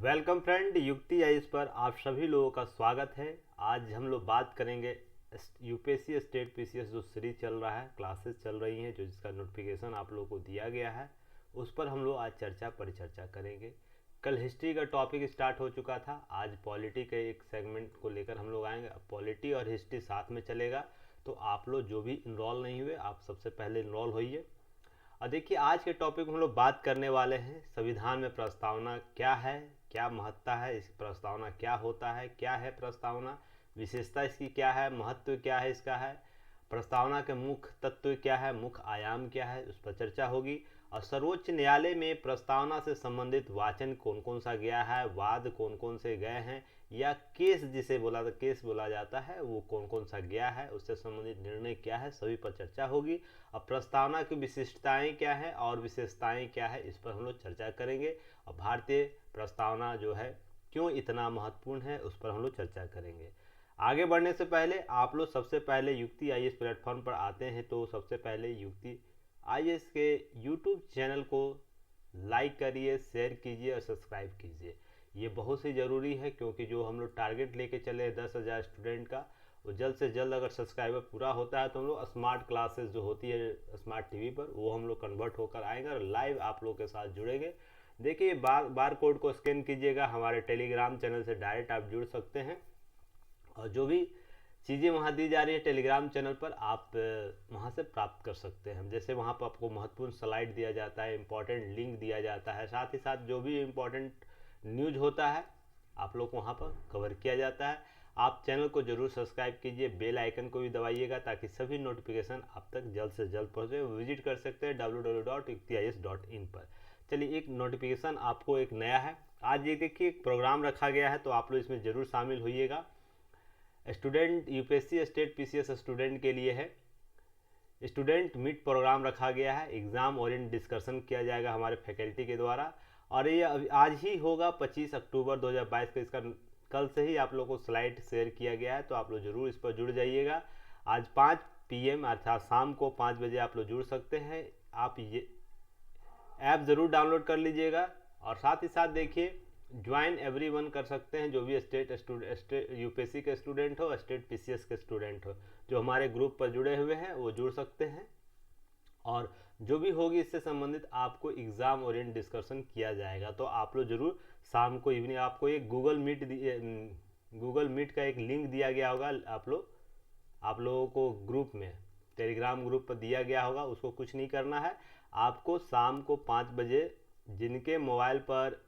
Welcome friend, युक्ति ice पर आप सभी लोगों का स्वागत है। आज हम लोग बात करेंगे यूपीएससी स्टेट पीसीएस जो सीरीज चल रहा है, क्लासेस चल रही हैं, जो जिसका नोटिफिकेशन आप लोगों को दिया गया है, उस पर हम लोग आज परिचर्चा करेंगे। कल हिस्ट्री का टॉपिक स्टार्ट हो चुका था, आज पॉलिटी के एक सेगमेंट को लेकर हम लोग आएंगे। अब पॉलिटी और हिस्ट्री साथ में चलेगा, तो आप लोग जो भी इनरोल नहीं हुए, आप सबसे पहले इनरोल होइए। और देखिए, आज के टॉपिक में हम लोग बात करने वाले हैं संविधान में प्रस्तावना क्या है, क्या महत्ता है, इस प्रस्तावना क्या होता है, क्या है प्रस्तावना, विशेषता इसकी क्या है, महत्व क्या है इसका है, प्रस्तावना के मुख्य तत्व क्या है, मुख्य आयाम क्या है, उस पर चर्चा होगी। और सर्वोच्च न्यायालय में प्रस्तावना से संबंधित वाचन कौन कौन सा गया है, वाद कौन कौन से गए हैं, या केस जिसे केस बोला जाता है, वो कौन कौन सा गया है, उससे संबंधित निर्णय क्या है, सभी पर चर्चा होगी। अब प्रस्तावना की विशिष्टताएं क्या है और विशेषताएं क्या है, इस पर हम लोग चर्चा करेंगे। और भारतीय प्रस्तावना जो है क्यों इतना महत्वपूर्ण है, उस पर हम लोग चर्चा करेंगे। आगे बढ़ने से पहले आप लोग सबसे पहले युक्ति आईएएस प्लेटफॉर्म पर आते हैं, तो सबसे पहले युक्ति आईएएस के यूट्यूब चैनल को लाइक करिए, शेयर कीजिए और सब्सक्राइब कीजिए। ये बहुत ही ज़रूरी है, क्योंकि जो हम लोग टारगेट लेके चले 10,000 स्टूडेंट का, वो जल्द से जल्द अगर सब्सक्राइबर पूरा होता है तो हम लोग स्मार्ट क्लासेस जो होती है स्मार्ट टीवी पर, वो हम लोग कन्वर्ट होकर आएंगे और लाइव आप लोग के साथ जुड़ेंगे। देखिए, बार कोड को स्कैन कीजिएगा, हमारे टेलीग्राम चैनल से डायरेक्ट आप जुड़ सकते हैं। और जो भी चीज़ें वहाँ दी जा रही है टेलीग्राम चैनल पर, आप वहाँ से प्राप्त कर सकते हैं। जैसे वहाँ पर आपको महत्वपूर्ण स्लाइड दिया जाता है, इंपॉर्टेंट लिंक दिया जाता है, साथ ही साथ जो भी इम्पोर्टेंट न्यूज होता है आप लोग को वहाँ पर कवर किया जाता है। आप चैनल को जरूर सब्सक्राइब कीजिए, बेल आइकन को भी दबाइएगा, ताकि सभी नोटिफिकेशन आप तक जल्द से जल्द पहुँचे। विजिट कर सकते हैं www.yuktiis.in पर। चलिए, एक नोटिफिकेशन आपको एक नया है। आज ये देखिए, एक प्रोग्राम रखा गया है, तो आप लोग इसमें ज़रूर शामिल होइएगा। Student UPSC state PCS student के लिए है, स्टूडेंट मीट प्रोग्राम रखा गया है। एग्ज़ाम ओरिएंट डिस्कशन किया जाएगा हमारे फैकल्टी के द्वारा, और ये आज ही होगा 25 अक्टूबर 2022 को। इसका कल से ही आप लोगों को स्लाइड शेयर किया गया है, तो आप लोग जरूर इस पर जुड़ जाइएगा। आज 5 PM अर्थात शाम को 5 बजे आप लोग जुड़ सकते हैं। आप ये ऐप ज़रूर डाउनलोड कर लीजिएगा, और साथ ही साथ देखिए, ज्वाइन एवरीवन कर सकते हैं, जो भी स्टेट यूपीएससी के स्टूडेंट हो, स्टेट पीसीएस के स्टूडेंट हो, जो हमारे ग्रुप पर जुड़े हुए हैं वो जुड़ सकते हैं। और जो भी होगी इससे संबंधित आपको एग्ज़ाम ओरिएंट डिस्कशन किया जाएगा। तो आप लोग जरूर शाम को इवनिंग आपको एक गूगल मीट का एक लिंक दिया गया होगा, आप लोगों को ग्रुप में, टेलीग्राम ग्रुप पर दिया गया होगा। उसको कुछ नहीं करना है, आपको शाम को 5 बजे जिनके मोबाइल पर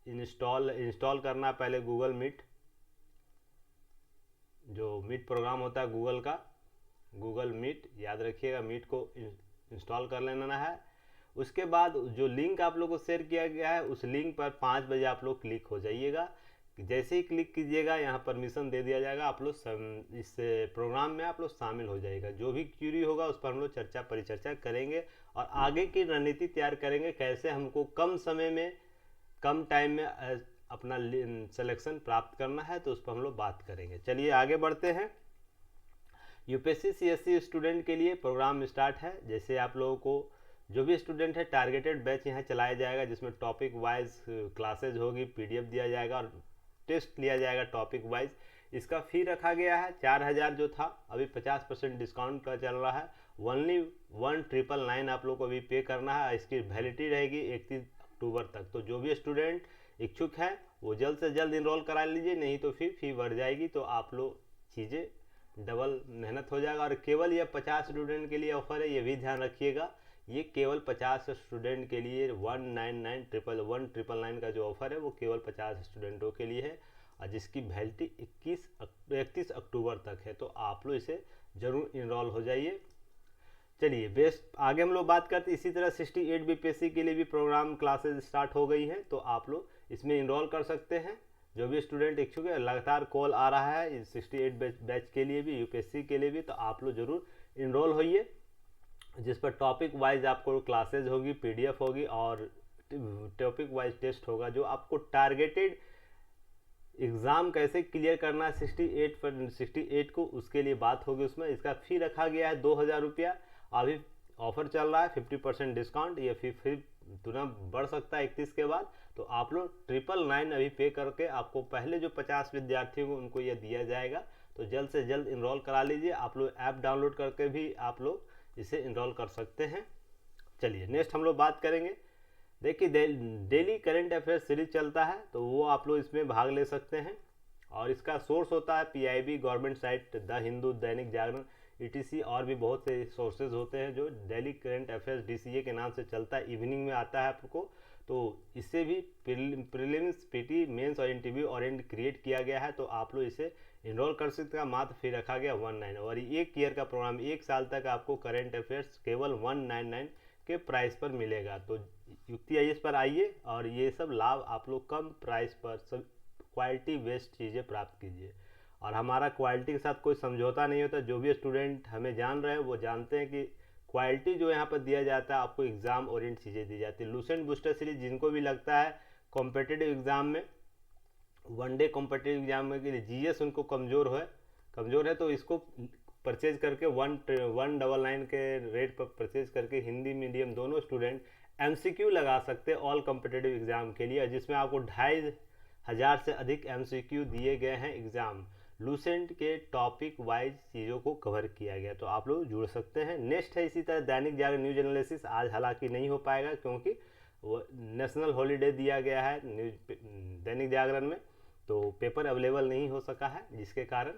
इंस्टॉल करना, पहले गूगल मीट, जो मीट प्रोग्राम होता है गूगल मीट, याद रखिएगा, मीट को इंस्टॉल कर लेना है। उसके बाद जो लिंक आप लोग को शेयर किया गया है, उस लिंक पर 5 बजे आप लोग क्लिक हो जाइएगा। जैसे ही क्लिक कीजिएगा, यहाँ परमिशन दे दिया जाएगा, आप लोग इस प्रोग्राम में आप लोग शामिल हो जाइएगा। जो भी क्यूरी होगा उस पर हम लोग परिचर्चा करेंगे, और आगे की रणनीति तैयार करेंगे, कैसे हमको कम समय में, कम टाइम में अपना सिलेक्शन प्राप्त करना है, तो उस पर हम लोग बात करेंगे। चलिए आगे बढ़ते हैं। यूपीएससी सीएससी स्टूडेंट के लिए प्रोग्राम स्टार्ट है। जैसे आप लोगों को जो भी स्टूडेंट है, टारगेटेड बैच यहाँ चलाया जाएगा, जिसमें टॉपिक वाइज क्लासेज होगी, पीडीएफ दिया जाएगा और टेस्ट लिया जाएगा टॉपिक वाइज। इसका फी रखा गया है 4,000 जो था, अभी 50% डिस्काउंट का चल रहा है। ओनली 1,999 आप लोग को अभी पे करना है। इसकी वैलिडिटी रहेगी 31 अक्टूबर तक। तो जो भी स्टूडेंट इच्छुक है वो जल्द से जल्द इनरोल करा लीजिए, नहीं तो फिर फी बढ़ जाएगी, तो आप लोग चीज़ें डबल मेहनत हो जाएगा। और केवल ये 50 स्टूडेंट के लिए ऑफर है, ये भी ध्यान रखिएगा। ये केवल 50 स्टूडेंट के लिए 1,999 का जो ऑफर है, वो केवल 50 स्टूडेंटों के लिए है, और जिसकी वैलिडिटी 31 अक्टूबर तक है। तो आप लोग इसे जरूर इनरोल हो जाइए। चलिए बेस्ट, आगे हम लोग बात करते हैं। इसी तरह 68 बीपीएससी के लिए भी प्रोग्राम क्लासेज स्टार्ट हो गई हैं, तो आप लोग इसमें इनरोल कर सकते हैं। जो भी स्टूडेंट इच्छुक है, लगातार कॉल आ रहा है 68 बैच के लिए भी, यूपीएससी के लिए भी, तो आप लोग जरूर इनरोल होइए, जिस पर टॉपिक वाइज आपको क्लासेज होगी, पीडीएफ होगी, और टॉपिक वाइज टेस्ट होगा, जो आपको टारगेटेड एग्ज़ाम कैसे क्लियर करना है 68 को, उसके लिए बात होगी उसमें। इसका फ़ी रखा गया है 2,000 रुपया अभी, ऑफर चल रहा है 50% डिस्काउंट, ये फिर तुरंत बढ़ सकता है 31 के बाद। तो आप लोग 999 अभी पे करके आपको पहले जो 50 विद्यार्थियों को उनको ये दिया जाएगा। तो जल्द से जल्द इनरोल करा लीजिए। आप लोग ऐप डाउनलोड करके भी आप लोग इसे इनरोल कर सकते हैं। चलिए नेक्स्ट हम लोग बात करेंगे। देखिए डेली करंट अफेयर्स सीरीज चलता है, तो वो आप लोग इसमें भाग ले सकते हैं। और इसका सोर्स होता है PIB, government site, the Hindu, Dainik Jagran, ETC और भी बहुत से सोर्सेज होते हैं जो डेली करंट अफेयर्स DCA के नाम से चलता है। इवनिंग में आता है आपको। तो इससे भी प्रीलिम्स, PT, मेंस और इंटरव्यू ओरिएंट क्रिएट किया गया है। तो आप लोग इसे इनरोल कर सकते हैं। मात्र फी रखा गया 199 और 1 ईयर का प्रोग्राम, 1 साल तक आपको करंट अफेयर्स केवल 199 के प्राइस पर मिलेगा। तो युक्ति IAS पर आइए और ये सब लाभ आप लोग कम प्राइस पर सब क्वालिटी बेस्ड चीज़ें प्राप्त कीजिए। और हमारा क्वालिटी के साथ कोई समझौता नहीं होता। जो भी स्टूडेंट हमें जान रहे हैं वो जानते हैं कि क्वालिटी जो यहाँ पर दिया जाता है, आपको एग्जाम ओरिएंट चीज़ें दी जाती है। लूसेंट बूस्टर सीरीज जिनको भी लगता है कॉम्पिटिटिव एग्जाम में, वनडे कॉम्पिटिटिव एग्जाम में के लिए GS उनको कमज़ोर है, तो इसको परचेज करके 199 के रेट पर परचेज करके हिंदी मीडियम दोनों स्टूडेंट MCQ लगा सकते हैं ऑल कॉम्पिटिटिव एग्जाम के लिए, जिसमें आपको 2500 से अधिक MCQ दिए गए हैं एग्जाम। लूसेंट के टॉपिक वाइज चीज़ों को कवर किया गया, तो आप लोग जुड़ सकते हैं। नेक्स्ट है इसी तरह दैनिक जागरण न्यूज एनालिसिस। आज हालांकि नहीं हो पाएगा क्योंकि वो नेशनल हॉलीडे दिया गया है न्यूज दैनिक जागरण में, तो पेपर अवेलेबल नहीं हो सका है, जिसके कारण।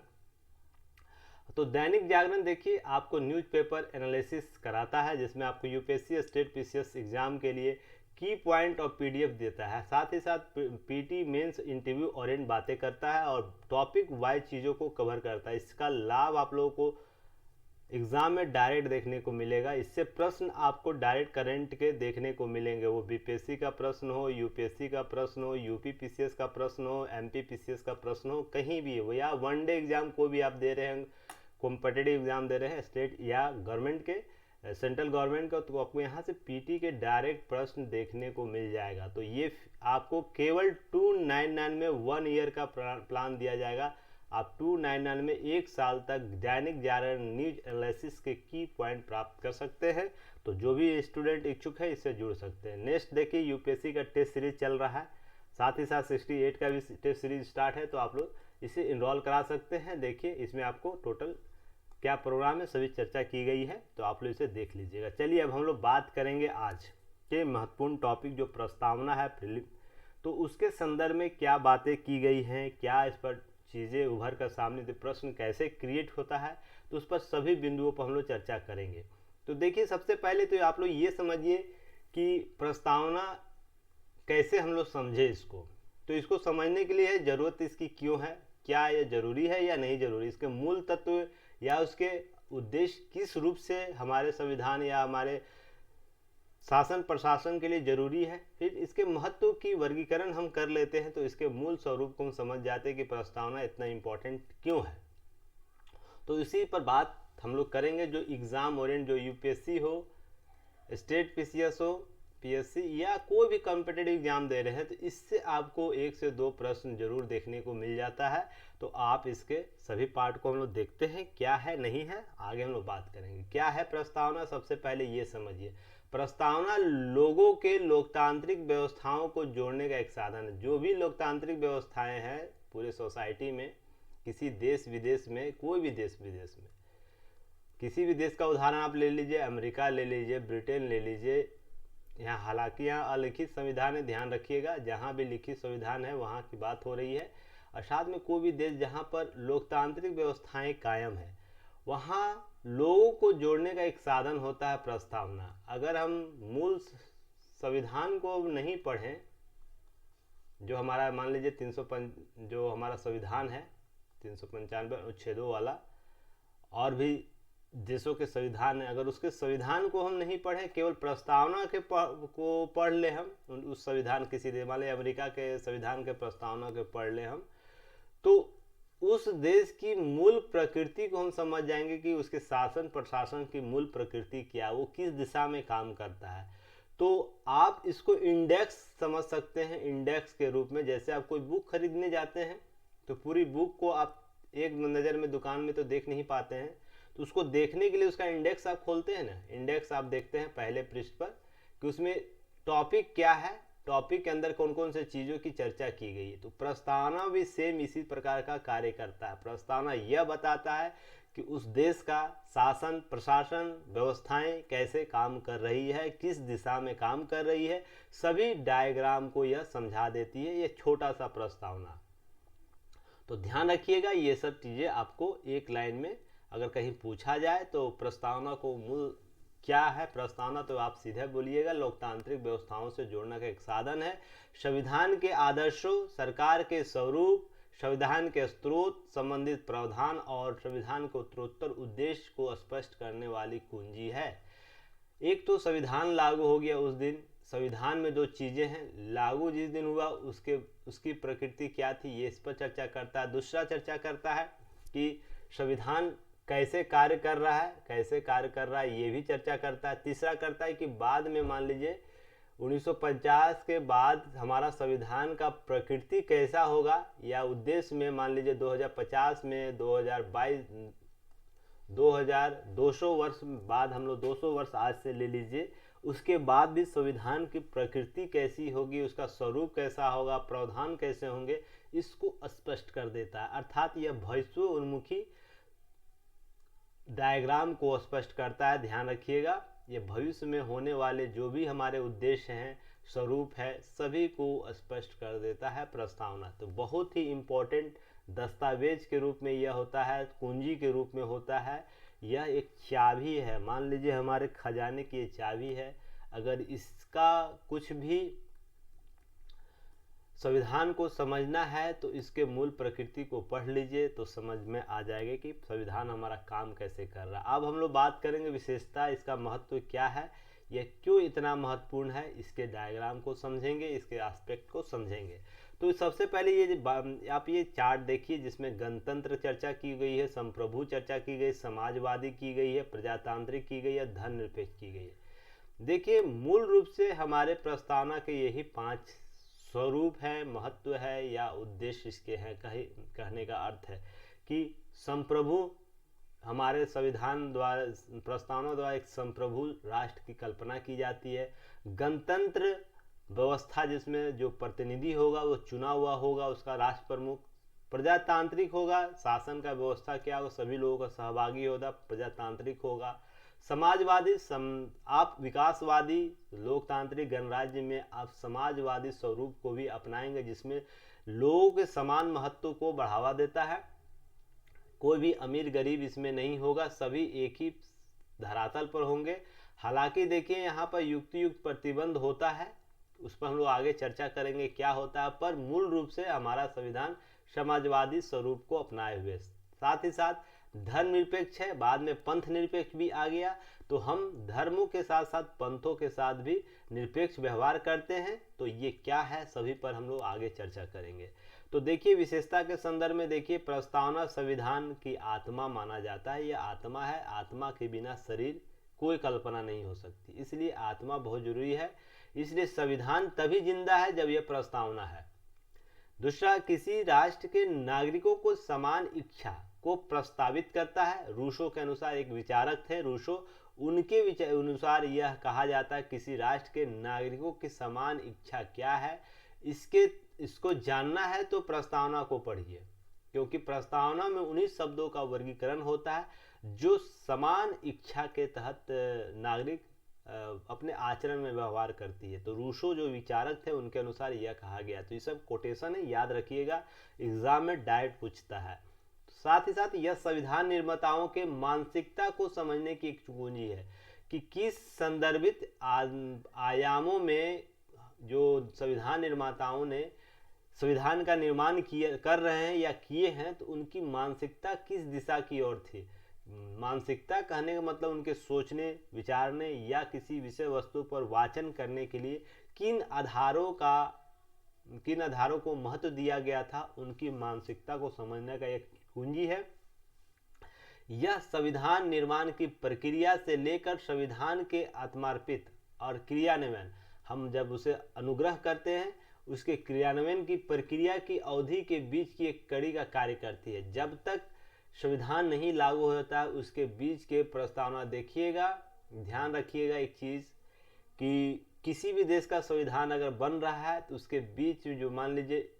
तो दैनिक जागरण देखिए आपको न्यूज़पेपर एनालिसिस कराता है, जिसमें आपको UPSC स्टेट PCS एग्जाम के लिए की पॉइंट और PDF देता है। साथ ही साथ PT, मेंस, इंटरव्यू ओरिएंट बातें करता है और टॉपिक वाइज चीज़ों को कवर करता है। इसका लाभ आप लोगों को एग्जाम में डायरेक्ट देखने को मिलेगा। इससे प्रश्न आपको डायरेक्ट करंट के देखने को मिलेंगे, वो BPSC का प्रश्न हो, UPSC का प्रश्न हो, UP PCS का प्रश्न हो, MP PCS का प्रश्न हो, कहीं भी हो, या वनडे एग्जाम को भी आप दे रहे हैं, कॉम्पिटिटिव एग्जाम दे रहे हैं स्टेट या गवर्नमेंट के, सेंट्रल गवर्नमेंट का, तो आपको यहाँ से PT के डायरेक्ट प्रश्न देखने को मिल जाएगा। तो ये आपको केवल 299 में 1 ईयर का प्लान दिया जाएगा। आप 299 में 1 साल तक दैनिक जागरण न्यूज एनालिसिस के की पॉइंट प्राप्त कर सकते हैं। तो जो भी स्टूडेंट इच्छुक है इससे जुड़ सकते हैं। नेक्स्ट देखिए UPSC का टेस्ट सीरीज चल रहा है, साथ ही साथ 68 का भी टेस्ट सीरीज स्टार्ट है, तो आप लोग इसे इनरोल करा सकते हैं। देखिए इसमें आपको टोटल क्या प्रोग्राम है सभी चर्चा की गई है, तो आप लोग इसे देख लीजिएगा। चलिए अब हम लोग बात करेंगे आज के महत्वपूर्ण टॉपिक जो प्रस्तावना है प्रीलिम, तो उसके संदर्भ में क्या बातें की गई हैं, क्या इस पर चीज़ें उभर कर सामने, तो प्रश्न कैसे क्रिएट होता है, तो उस पर सभी बिंदुओं पर हम लोग चर्चा करेंगे। तो देखिए सबसे पहले तो आप लोग ये समझिए कि प्रस्तावना कैसे हम लोग समझे इसको। तो इसको समझने के लिए ज़रूरत इसकी क्यों है, क्या ये जरूरी है या नहीं जरूरी, इसके मूल तत्व या उसके उद्देश्य किस रूप से हमारे संविधान या हमारे शासन प्रशासन के लिए जरूरी है। फिर इसके महत्व की वर्गीकरण हम कर लेते हैं, तो इसके मूल स्वरूप को हम समझ जाते हैं कि प्रस्तावना इतना इम्पोर्टेंट क्यों है। तो इसी पर बात हम लोग करेंगे। जो एग्ज़ाम ओरिएंट, जो UPSC हो, स्टेट PCS हो, PSC या कोई भी कॉम्पिटिटिव एग्जाम दे रहे हैं, तो इससे आपको 1 से 2 प्रश्न जरूर देखने को मिल जाता है। तो आप इसके सभी पार्ट को हम लोग देखते हैं क्या है नहीं है, आगे हम लोग बात करेंगे। क्या है प्रस्तावना, सबसे पहले ये समझिए। प्रस्तावना लोगों के लोकतांत्रिक व्यवस्थाओं को जोड़ने का एक साधन है। जो भी लोकतांत्रिक व्यवस्थाएं हैं पूरे सोसाइटी में, किसी देश विदेश में, कोई भी देश विदेश में, किसी भी देश का उदाहरण आप ले लीजिए, अमेरिका ले लीजिए, ब्रिटेन ले लीजिए। यहाँ हालांकि यहाँ अलिखित संविधान है, ध्यान रखिएगा, जहाँ भी लिखित संविधान है वहाँ की बात हो रही है। और साथ में कोई भी देश जहाँ पर लोकतांत्रिक व्यवस्थाएं कायम है, वहाँ लोगों को जोड़ने का एक साधन होता है प्रस्तावना। अगर हम मूल संविधान को नहीं पढ़ें, जो हमारा मान लीजिए 305 जो हमारा संविधान है 395 अनुच्छेदों वाला, और भी देशों के संविधान है, अगर उसके संविधान को हम नहीं पढ़ें, केवल प्रस्तावना के को पढ़ ले हम, उस संविधान किसी देश, मान लीजिए अमेरिका के संविधान के प्रस्तावना के पढ़ ले हम, तो उस देश की मूल प्रकृति को हम समझ जाएंगे कि उसके शासन प्रशासन की मूल प्रकृति क्या, वो किस दिशा में काम करता है। तो आप इसको इंडेक्स समझ सकते हैं, इंडेक्स के रूप में। जैसे आप कोई बुक खरीदने जाते हैं तो पूरी बुक को आप एक नज़र में दुकान में तो देख नहीं पाते हैं, तो उसको देखने के लिए उसका इंडेक्स आप खोलते हैं ना, इंडेक्स आप देखते हैं पहले पृष्ठ पर कि उसमें टॉपिक क्या है, टॉपिक के अंदर कौन कौन से चीज़ों की चर्चा की गई है। तो प्रस्तावना भी सेम इसी प्रकार का कार्य करता है। प्रस्तावना यह बताता है कि उस देश का शासन प्रशासन व्यवस्थाएं कैसे काम कर रही है, किस दिशा में काम कर रही है, सभी डायग्राम को यह समझा देती है। यह छोटा सा प्रस्तावना। तो ध्यान रखिएगा ये सब चीज़ें आपको एक लाइन में अगर कहीं पूछा जाए तो प्रस्तावना को मूल क्या है। प्रस्तावना तो आप सीधे बोलिएगा लोकतांत्रिक व्यवस्थाओं से जोड़ने का एक साधन है। संविधान के आदर्शों, सरकार के स्वरूप, संविधान के स्रोत, संबंधित प्रावधान और संविधान के उत्तरोत्तर उद्देश्य को स्पष्ट करने वाली कुंजी है। एक तो संविधान लागू हो गया उस दिन, संविधान में जो चीज़ें हैं लागू जिस दिन हुआ उसकी प्रकृति क्या थी, ये इस पर चर्चा करता है। दूसरा चर्चा करता है कि संविधान कैसे कार्य कर रहा है, ये भी चर्चा करता है। तीसरा करता है कि बाद में मान लीजिए 1950 के बाद हमारा संविधान का प्रकृति कैसा होगा, या उद्देश्य में मान लीजिए 2050 में 200 वर्ष बाद, हम लोग 200 वर्ष आज से ले लीजिए, उसके बाद भी संविधान की प्रकृति कैसी होगी, उसका स्वरूप कैसा होगा, प्रावधान कैसे होंगे, इसको स्पष्ट कर देता है। अर्थात यह भविष्य उन्मुखी डायग्राम को स्पष्ट करता है। ध्यान रखिएगा, ये भविष्य में होने वाले जो भी हमारे उद्देश्य हैं, स्वरूप है, सभी को स्पष्ट कर देता है प्रस्तावना। तो बहुत ही इम्पोर्टेंट दस्तावेज के रूप में यह होता है, कुंजी के रूप में होता है। यह एक चाबी है, मान लीजिए हमारे खजाने की ये चाबी है। अगर इसका कुछ भी संविधान को समझना है तो इसके मूल प्रकृति को पढ़ लीजिए तो समझ में आ जाएगा कि संविधान हमारा काम कैसे कर रहा है। अब हम लोग बात करेंगे विशेषता, इसका महत्व क्या है, यह क्यों इतना महत्वपूर्ण है, इसके डायग्राम को समझेंगे, इसके एस्पेक्ट को समझेंगे। तो सबसे पहले ये आप ये चार्ट देखिए जिसमें गणतंत्र चर्चा की गई है, संप्रभु चर्चा की गई, समाजवादी की गई है, प्रजातांत्रिक की गई है, धर्मनिरपेक्ष की गई है। देखिए मूल रूप से हमारे प्रस्तावना के यही 5 स्वरूप है, महत्व है या उद्देश्य इसके हैं। कहने का अर्थ है कि संप्रभु, हमारे संविधान द्वारा प्रस्तावना द्वारा एक संप्रभु राष्ट्र की कल्पना की जाती है। गणतंत्र व्यवस्था जिसमें जो प्रतिनिधि होगा वो चुना हुआ होगा, उसका राष्ट्र प्रमुख। प्रजातांत्रिक होगा, शासन का व्यवस्था क्या होगा, सभी लोगों का सहभागी होगा, प्रजातांत्रिक होगा। समाजवादी, आप विकासवादी लोकतांत्रिक गणराज्य में आप समाजवादी स्वरूप को भी अपनाएंगे जिसमें लोगों के समान महत्व को बढ़ावा देता है। कोई भी अमीर गरीब इसमें नहीं होगा, सभी एक ही धरातल पर होंगे। हालांकि देखिए यहाँ पर युक्त प्रतिबंध होता है, उस पर हम लोग आगे चर्चा करेंगे क्या होता है, पर मूल रूप से हमारा संविधान समाजवादी स्वरूप को अपनाए हुए। साथ ही साथ धर्मनिरपेक्ष है, बाद में पंथ निरपेक्ष भी आ गया। तो हम धर्मों के साथ साथ पंथों के साथ भी निरपेक्ष व्यवहार करते हैं। तो ये क्या है, सभी पर हम लोग आगे चर्चा करेंगे। तो देखिए विशेषता के संदर्भ में देखिए, प्रस्तावना संविधान की आत्मा माना जाता है। यह आत्मा है, आत्मा के बिना शरीर कोई कल्पना नहीं हो सकती, इसलिए आत्मा बहुत जरूरी है। इसलिए संविधान तभी जिंदा है जब यह प्रस्तावना है। दूसरा, किसी राष्ट्र के नागरिकों को समान इच्छा को प्रस्तावित करता है। रूसो के अनुसार, एक विचारक थे रूसो, उनके अनुसार यह कहा जाता है किसी राष्ट्र के नागरिकों की समान इच्छा क्या है, इसको जानना है तो प्रस्तावना को पढ़िए, क्योंकि प्रस्तावना में उन्हीं शब्दों का वर्गीकरण होता है जो समान इच्छा के तहत नागरिक अपने आचरण में व्यवहार करती है। तो रूसो जो विचारक थे उनके अनुसार यह कहा गया। तो ये सब कोटेशन है, याद रखिएगा, एग्जाम में डायरेक्ट पूछता है। साथ ही साथ यह संविधान निर्माताओं के मानसिकता को समझने की एक कुंजी है कि किस संदर्भित आयामों में जो संविधान निर्माताओं ने संविधान का निर्माण कर रहे हैं या किए हैं, तो उनकी मानसिकता किस दिशा की ओर थी। मानसिकता कहने का मतलब उनके सोचने विचारने या किसी विषय वस्तु पर वाचन करने के लिए किन आधारों को महत्व दिया गया था, उनकी मानसिकता को समझने का एक कुंजी है। यह संविधान निर्माण की प्रक्रिया से लेकर संविधान के आत्मार्पित और क्रियान्वयन, हम जब उसे अनुग्रह करते हैं उसके क्रियान्वयन की प्रक्रिया की अवधि के बीच की एक कड़ी का कार्य करती है। जब तक संविधान नहीं लागू होता है उसके बीच के प्रस्तावना देखिएगा। ध्यान रखिएगा एक चीज़ कि किसी भी देश का संविधान अगर बन रहा है तो उसके बीच जो मान लीजिए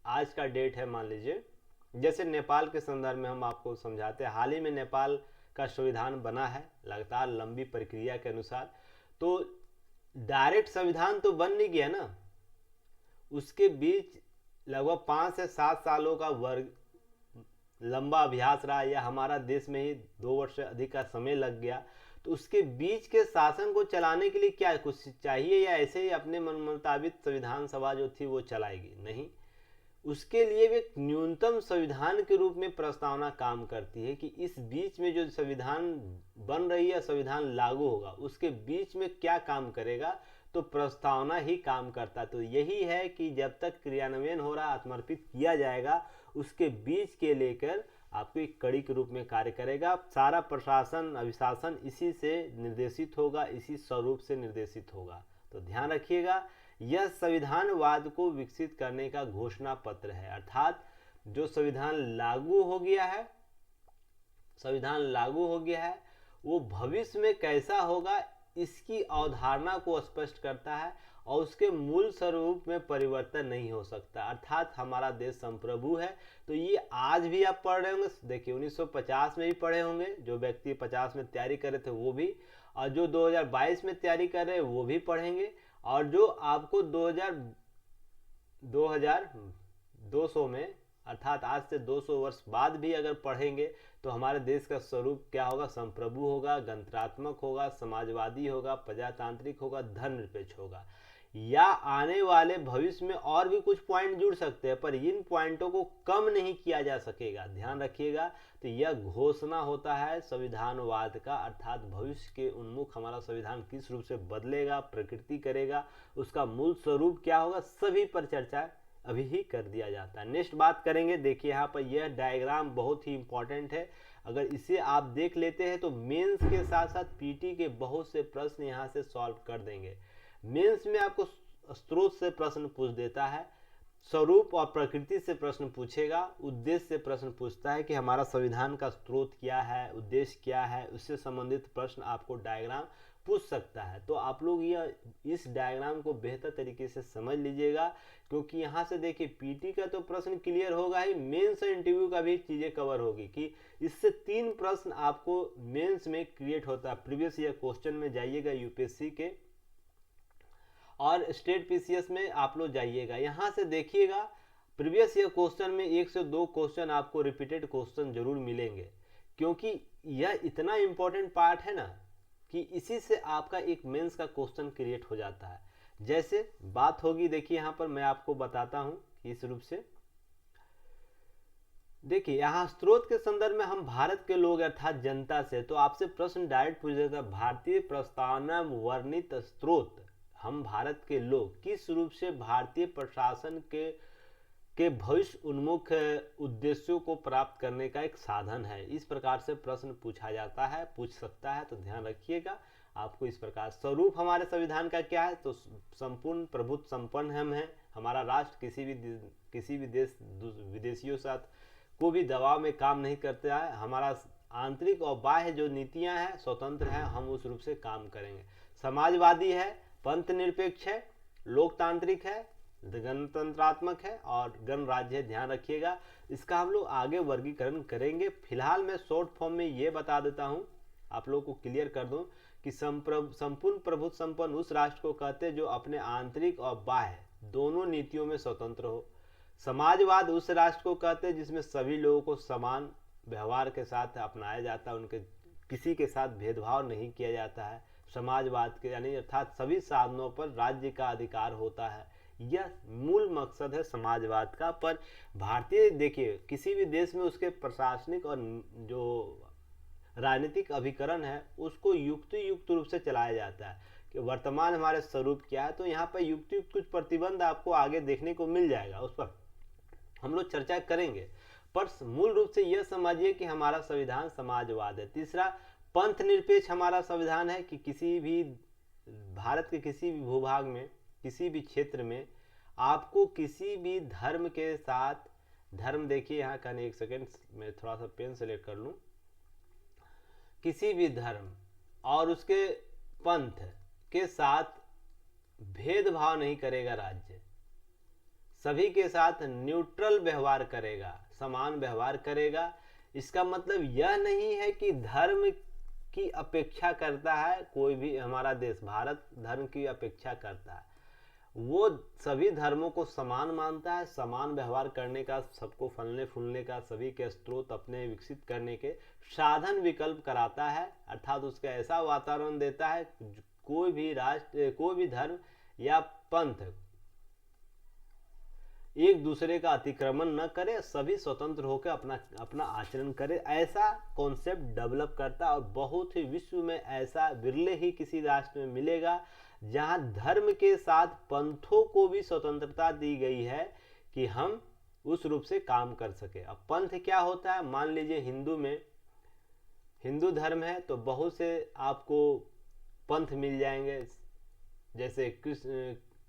आज का डेट है, मान लीजिए जैसे नेपाल के संदर्भ में हम आपको समझाते हैं, हाल ही में नेपाल का संविधान बना है लगातार लंबी प्रक्रिया के अनुसार। तो डायरेक्ट संविधान तो बन नहीं गया ना, उसके बीच लगभग 5 से 7 सालों का वर्ग लंबा अभ्यास रहा, या हमारा देश में ही 2 वर्ष से अधिक का समय लग गया। तो उसके बीच के शासन को चलाने के लिए क्या कुछ चाहिए, या ऐसे ही अपने मन मुताबिक संविधान सभा जो थी वो चलाएगी? नहीं, उसके लिए भी एक न्यूनतम संविधान के रूप में प्रस्तावना काम करती है कि इस बीच में जो संविधान बन रही है, संविधान लागू होगा, उसके बीच में क्या काम करेगा, तो प्रस्तावना ही काम करता है। तो यही है कि जब तक क्रियान्वयन हो रहा, आत्मर्पित किया जाएगा, उसके बीच के लेकर आपको एक कड़ी के रूप में कार्य करेगा। सारा प्रशासन अभिशासन इसी से निर्देशित होगा, इसी स्वरूप से निर्देशित होगा। तो ध्यान रखिएगा, यह संविधानवाद को विकसित करने का घोषणा पत्र है। अर्थात जो संविधान लागू हो गया है, संविधान लागू हो गया है, वो भविष्य में कैसा होगा इसकी अवधारणा को स्पष्ट करता है, और उसके मूल स्वरूप में परिवर्तन नहीं हो सकता। अर्थात हमारा देश संप्रभु है। तो ये आज भी आप पढ़ रहे होंगे, देखिए 1950 में भी पढ़े होंगे, जो व्यक्ति 50 में तैयारी कर रहे थे वो भी, और जो 2022 में तैयारी कर रहे हैं वो भी पढ़ेंगे, और जो आपको 2200 में अर्थात आज से 200 वर्ष बाद भी अगर पढ़ेंगे तो हमारे देश का स्वरूप क्या होगा? संप्रभु होगा, गणतंत्रात्मक होगा, समाजवादी होगा, प्रजातांत्रिक होगा, धर्मनिरपेक्ष होगा। या आने वाले भविष्य में और भी कुछ पॉइंट जुड़ सकते हैं, पर इन पॉइंटों को कम नहीं किया जा सकेगा, ध्यान रखिएगा। तो यह घोषणा होता है संविधानवाद का, अर्थात भविष्य के उन्मुख हमारा संविधान किस रूप से बदलेगा, प्रकृति करेगा, उसका मूल स्वरूप क्या होगा, सभी पर चर्चा अभी ही कर दिया जाता है। नेक्स्ट बात करेंगे, देखिए यहाँ पर यह डायग्राम बहुत ही इंपॉर्टेंट है। अगर इसे आप देख लेते हैं तो मेंस के साथ साथ पीटी के बहुत से प्रश्न यहाँ से सॉल्व कर देंगे। मेंस में आपको स्रोत से प्रश्न पूछ देता है, स्वरूप और प्रकृति से प्रश्न पूछेगा, उद्देश्य से प्रश्न पूछता है कि हमारा संविधान का स्रोत क्या है, उद्देश्य क्या है, उससे संबंधित प्रश्न आपको डायग्राम पूछ सकता है। तो आप लोग यह इस डायग्राम को बेहतर तरीके से समझ लीजिएगा, क्योंकि यहाँ से देखिए पीटी का तो प्रश्न क्लियर होगा ही, मेंस और इंटरव्यू का भी चीजें कवर होगी कि इससे 3 प्रश्न आपको मेंस में क्रिएट होता है। प्रीवियस ईयर क्वेश्चन में जाइएगा यूपीएससी के, और स्टेट पीसीएस में आप लोग जाइएगा, यहाँ से देखिएगा प्रीवियस ईयर क्वेश्चन में 1 से 2 क्वेश्चन आपको रिपीटेड क्वेश्चन जरूर मिलेंगे, क्योंकि यह इतना इंपॉर्टेंट पार्ट है ना कि इसी से आपका एक मेंस का क्वेश्चन क्रिएट हो जाता है। जैसे बात होगी, देखिए यहाँ पर मैं आपको बताता हूँ कि इस रूप से देखिए, यहाँ स्रोत के संदर्भ में हम भारत के लोग अर्थात जनता से, तो आपसे प्रश्न डायरेक्ट पूछ देता है, भारतीय प्रस्तावना वर्णित स्रोत, हम भारत के लोग किस रूप से भारतीय प्रशासन के भविष्य उन्मुख उद्देश्यों को प्राप्त करने का एक साधन है। इस प्रकार से प्रश्न पूछा जाता है, पूछ सकता है। तो ध्यान रखिएगा, आपको इस प्रकार स्वरूप हमारे संविधान का क्या है, तो संपूर्ण प्रभुत्व संपन्न हम हैं। हमारा राष्ट्र किसी भी देश विदेशियों साथ को भी दबाव में काम नहीं करता है। हमारा आंतरिक और बाह्य जो नीतियां हैं स्वतंत्र हैं, हम उस रूप से काम करेंगे। समाजवादी है, पंथ निरपेक्ष है, लोकतांत्रिक है, गणतंत्रात्मक है और गणराज्य है। ध्यान रखिएगा, इसका हम लोग आगे वर्गीकरण करेंगे। फिलहाल मैं शॉर्ट फॉर्म में ये बता देता हूँ, आप लोगों को क्लियर कर दूं कि संपूर्ण प्रभुत्व संपन्न उस राष्ट्र को कहते हैं जो अपने आंतरिक और बाह्य दोनों नीतियों में स्वतंत्र हो। समाजवाद उस राष्ट्र को कहते हैं जिसमें सभी लोगों को समान व्यवहार के साथ अपनाया जाता है, उनके किसी के साथ भेदभाव नहीं किया जाता है। समाजवाद के यानी अर्थात सभी साधनों पर राज्य का अधिकार होता है, यह मूल मकसद है समाजवाद का। पर भारतीय देखिए, किसी भी देश में उसके प्रशासनिक और जो राजनीतिक अभिकरण है उसको युक्त रूप से चलाया जाता है कि वर्तमान हमारे स्वरूप क्या है। तो यहाँ पर युक्त कुछ प्रतिबंध आपको आगे देखने को मिल जाएगा, उस पर हम लोग चर्चा करेंगे। पर मूल रूप से यह समझिए कि हमारा संविधान समाजवाद है। तीसरा, पंथ निरपेक्ष हमारा संविधान है कि किसी भी भारत के किसी भी भूभाग में, किसी भी क्षेत्र में आपको किसी भी धर्म के साथ धर्म देखिए यहाँ का, एक सेकेंड मैं थोड़ा सा पेन सेलेक्ट कर लूँ। किसी भी धर्म और उसके पंथ के साथ भेदभाव नहीं करेगा राज्य, सभी के साथ न्यूट्रल व्यवहार करेगा, समान व्यवहार करेगा। इसका मतलब यह नहीं है कि धर्म की अपेक्षा करता है कोई भी, हमारा देश भारत धर्म की अपेक्षा करता है, वो सभी धर्मों को समान मानता है, समान व्यवहार करने का, सबको फलने फूलने का, सभी के स्रोत अपने विकसित करने के साधन विकल्प कराता है, अर्थात उसका ऐसा वातावरण देता है कोई भी राष्ट्र, कोई भी धर्म या पंथ एक दूसरे का अतिक्रमण न करे, सभी स्वतंत्र होकर अपना अपना आचरण करे, ऐसा कॉन्सेप्ट डेवलप करता। और बहुत ही विश्व में ऐसा विरले ही किसी राष्ट्र में मिलेगा जहां धर्म के साथ पंथों को भी स्वतंत्रता दी गई है कि हम उस रूप से काम कर सके। अब पंथ क्या होता है, मान लीजिए हिंदू में, हिंदू धर्म है तो बहुत से आपको पंथ मिल जाएंगे, जैसे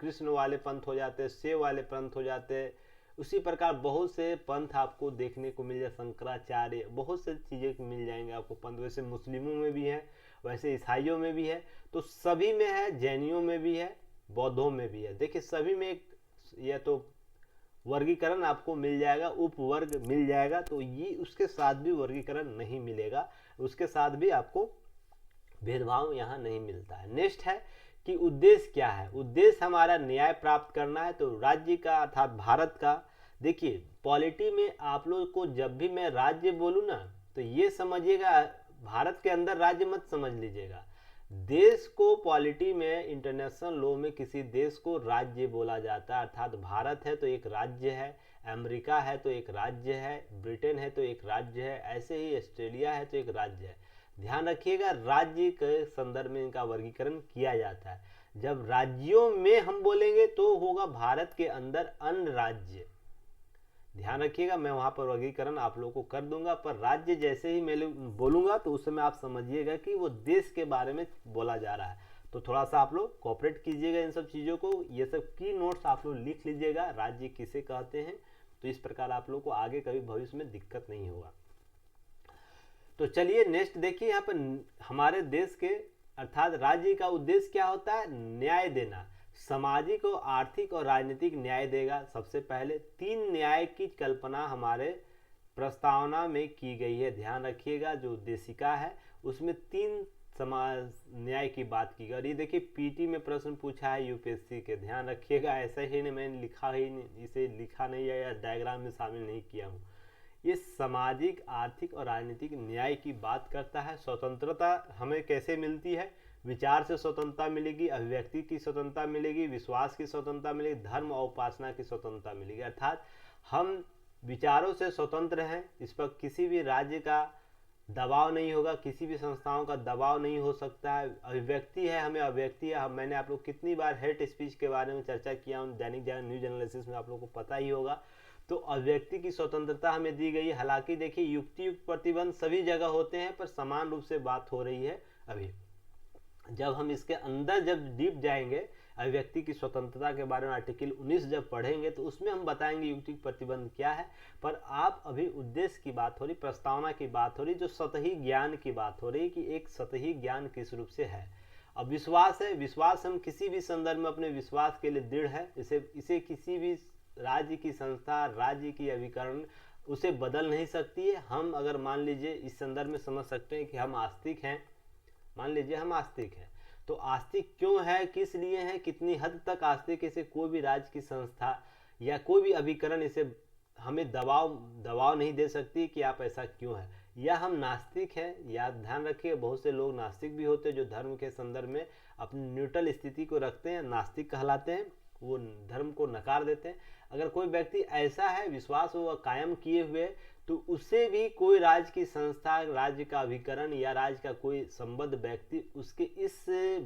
कृष्ण वाले पंथ हो जाते हैं, शिव वाले पंथ हो जाते हैं, उसी प्रकार बहुत से पंथ आपको देखने को मिल जाए, शंकराचार्य, बहुत से चीज़ें मिल जाएंगे आपको पंथ। वैसे मुस्लिमों में भी है, वैसे ईसाइयों में भी है, तो सभी में है, जैनियों में भी है, बौद्धों में भी है। देखिए सभी में एक यह तो वर्गीकरण आपको मिल जाएगा, उपवर्ग मिल जाएगा, तो ये उसके साथ भी वर्गीकरण नहीं मिलेगा, उसके साथ भी आपको भेदभाव यहाँ नहीं मिलता है। नेक्स्ट है कि उद्देश्य क्या है, उद्देश्य हमारा न्याय प्राप्त करना है, तो राज्य का अर्थात भारत का। देखिए पॉलिटी में आप लोग को जब भी मैं राज्य बोलूँ ना, तो ये समझिएगा भारत के अंदर राज्य मत समझ लीजिएगा, देश को पॉलिटी में, इंटरनेशनल लॉ में किसी देश को राज्य बोला जाता है, अर्थात भारत है तो एक राज्य है, अमेरिका है तो एक राज्य है, ब्रिटेन है तो एक राज्य है, ऐसे ही ऑस्ट्रेलिया है तो एक राज्य है। ध्यान रखिएगा राज्य के संदर्भ में इनका वर्गीकरण किया जाता है। जब राज्यों में हम बोलेंगे तो होगा भारत के अंदर अन्य राज्य, ध्यान रखिएगा, मैं वहां पर वर्गीकरण आप लोगों को कर दूंगा, पर राज्य जैसे ही मैं बोलूंगा तो उस समय आप समझिएगा कि वो देश के बारे में बोला जा रहा है। तो थोड़ा सा आप लोग कोऑपरेट कीजिएगा इन सब चीज़ों को, ये सब की नोट्स आप लोग लिख लीजिएगा, राज्य किसे कहते हैं, तो इस प्रकार आप लोग को आगे कभी भविष्य में दिक्कत नहीं होगा। तो चलिए नेक्स्ट देखिए, यहाँ पर हमारे देश के अर्थात राज्य का उद्देश्य क्या होता है, न्याय देना, सामाजिक और आर्थिक और राजनीतिक न्याय देगा। सबसे पहले 3 न्याय की कल्पना हमारे प्रस्तावना में की गई है, ध्यान रखिएगा, जो उद्देशिका है उसमें 3 समाज न्याय की बात की गई। और ये देखिए पीटी में प्रश्न पूछा है यूपीएससी के, ध्यान रखिएगा, ऐसा ही नहीं मैंने लिखा ही नहीं, इसे लिखा नहीं है या डायग्राम में शामिल नहीं किया हूँ। ये सामाजिक, आर्थिक और राजनीतिक न्याय की बात करता है। स्वतंत्रता हमें कैसे मिलती है, विचार से स्वतंत्रता मिलेगी, अभिव्यक्ति की स्वतंत्रता मिलेगी, विश्वास की स्वतंत्रता मिलेगी, धर्म और उपासना की स्वतंत्रता मिलेगी, अर्थात हम विचारों से स्वतंत्र हैं, इस पर किसी भी राज्य का दबाव नहीं होगा, किसी भी संस्थाओं का दबाव नहीं हो सकता है। अभिव्यक्ति है, हमें अभिव्यक्ति है, मैंने आप लोग कितनी बार हेट स्पीच के बारे में चर्चा किया हूँ, दैनिक जागरण न्यूज एनालिसिस में आप लोग को पता ही होगा। तो अभिव्यक्ति की स्वतंत्रता हमें दी गई है। हालांकि देखिए युक्ति युक्त प्रतिबंध सभी जगह होते हैं, पर समान रूप से बात हो रही है अभी। जब हम इसके अंदर जब डीप जाएंगे, अभिव्यक्ति की स्वतंत्रता के बारे में आर्टिकल 19 जब पढ़ेंगे तो उसमें हम बताएंगे युक्ति प्रतिबंध क्या है। पर आप अभी उद्देश्य की बात हो रही, प्रस्तावना की बात हो रही, जो सतही ज्ञान की बात हो रही कि एक सतही ज्ञान किस रूप से है। अब विश्वास है, विश्वास हम किसी भी संदर्भ में अपने विश्वास के लिए दृढ़ है, इसे किसी भी राज्य की संस्था, राज्य की अभिकरण उसे बदल नहीं सकती है। हम अगर मान लीजिए इस संदर्भ में समझ सकते हैं कि हम आस्तिक हैं, मान लीजिए हम आस्तिक हैं, तो आस्तिक क्यों है, किस लिए है, कितनी हद तक आस्तिक, इसे कोई भी राज्य की संस्था या कोई भी अभिकरण इसे हमें दबाव नहीं दे सकती कि आप ऐसा क्यों है। या हम नास्तिक हैं, या ध्यान रखिए बहुत से लोग नास्तिक भी होते हैं जो धर्म के संदर्भ में अपनी न्यूट्रल स्थिति को रखते हैं, नास्तिक कहलाते हैं, वो धर्म को नकार देते हैं। अगर कोई व्यक्ति ऐसा है, विश्वास वो कायम किए हुए, तो उसे भी कोई राज्य की संस्था, राज्य का अभिकरण या राज्य का कोई संबद्ध व्यक्ति उसके इस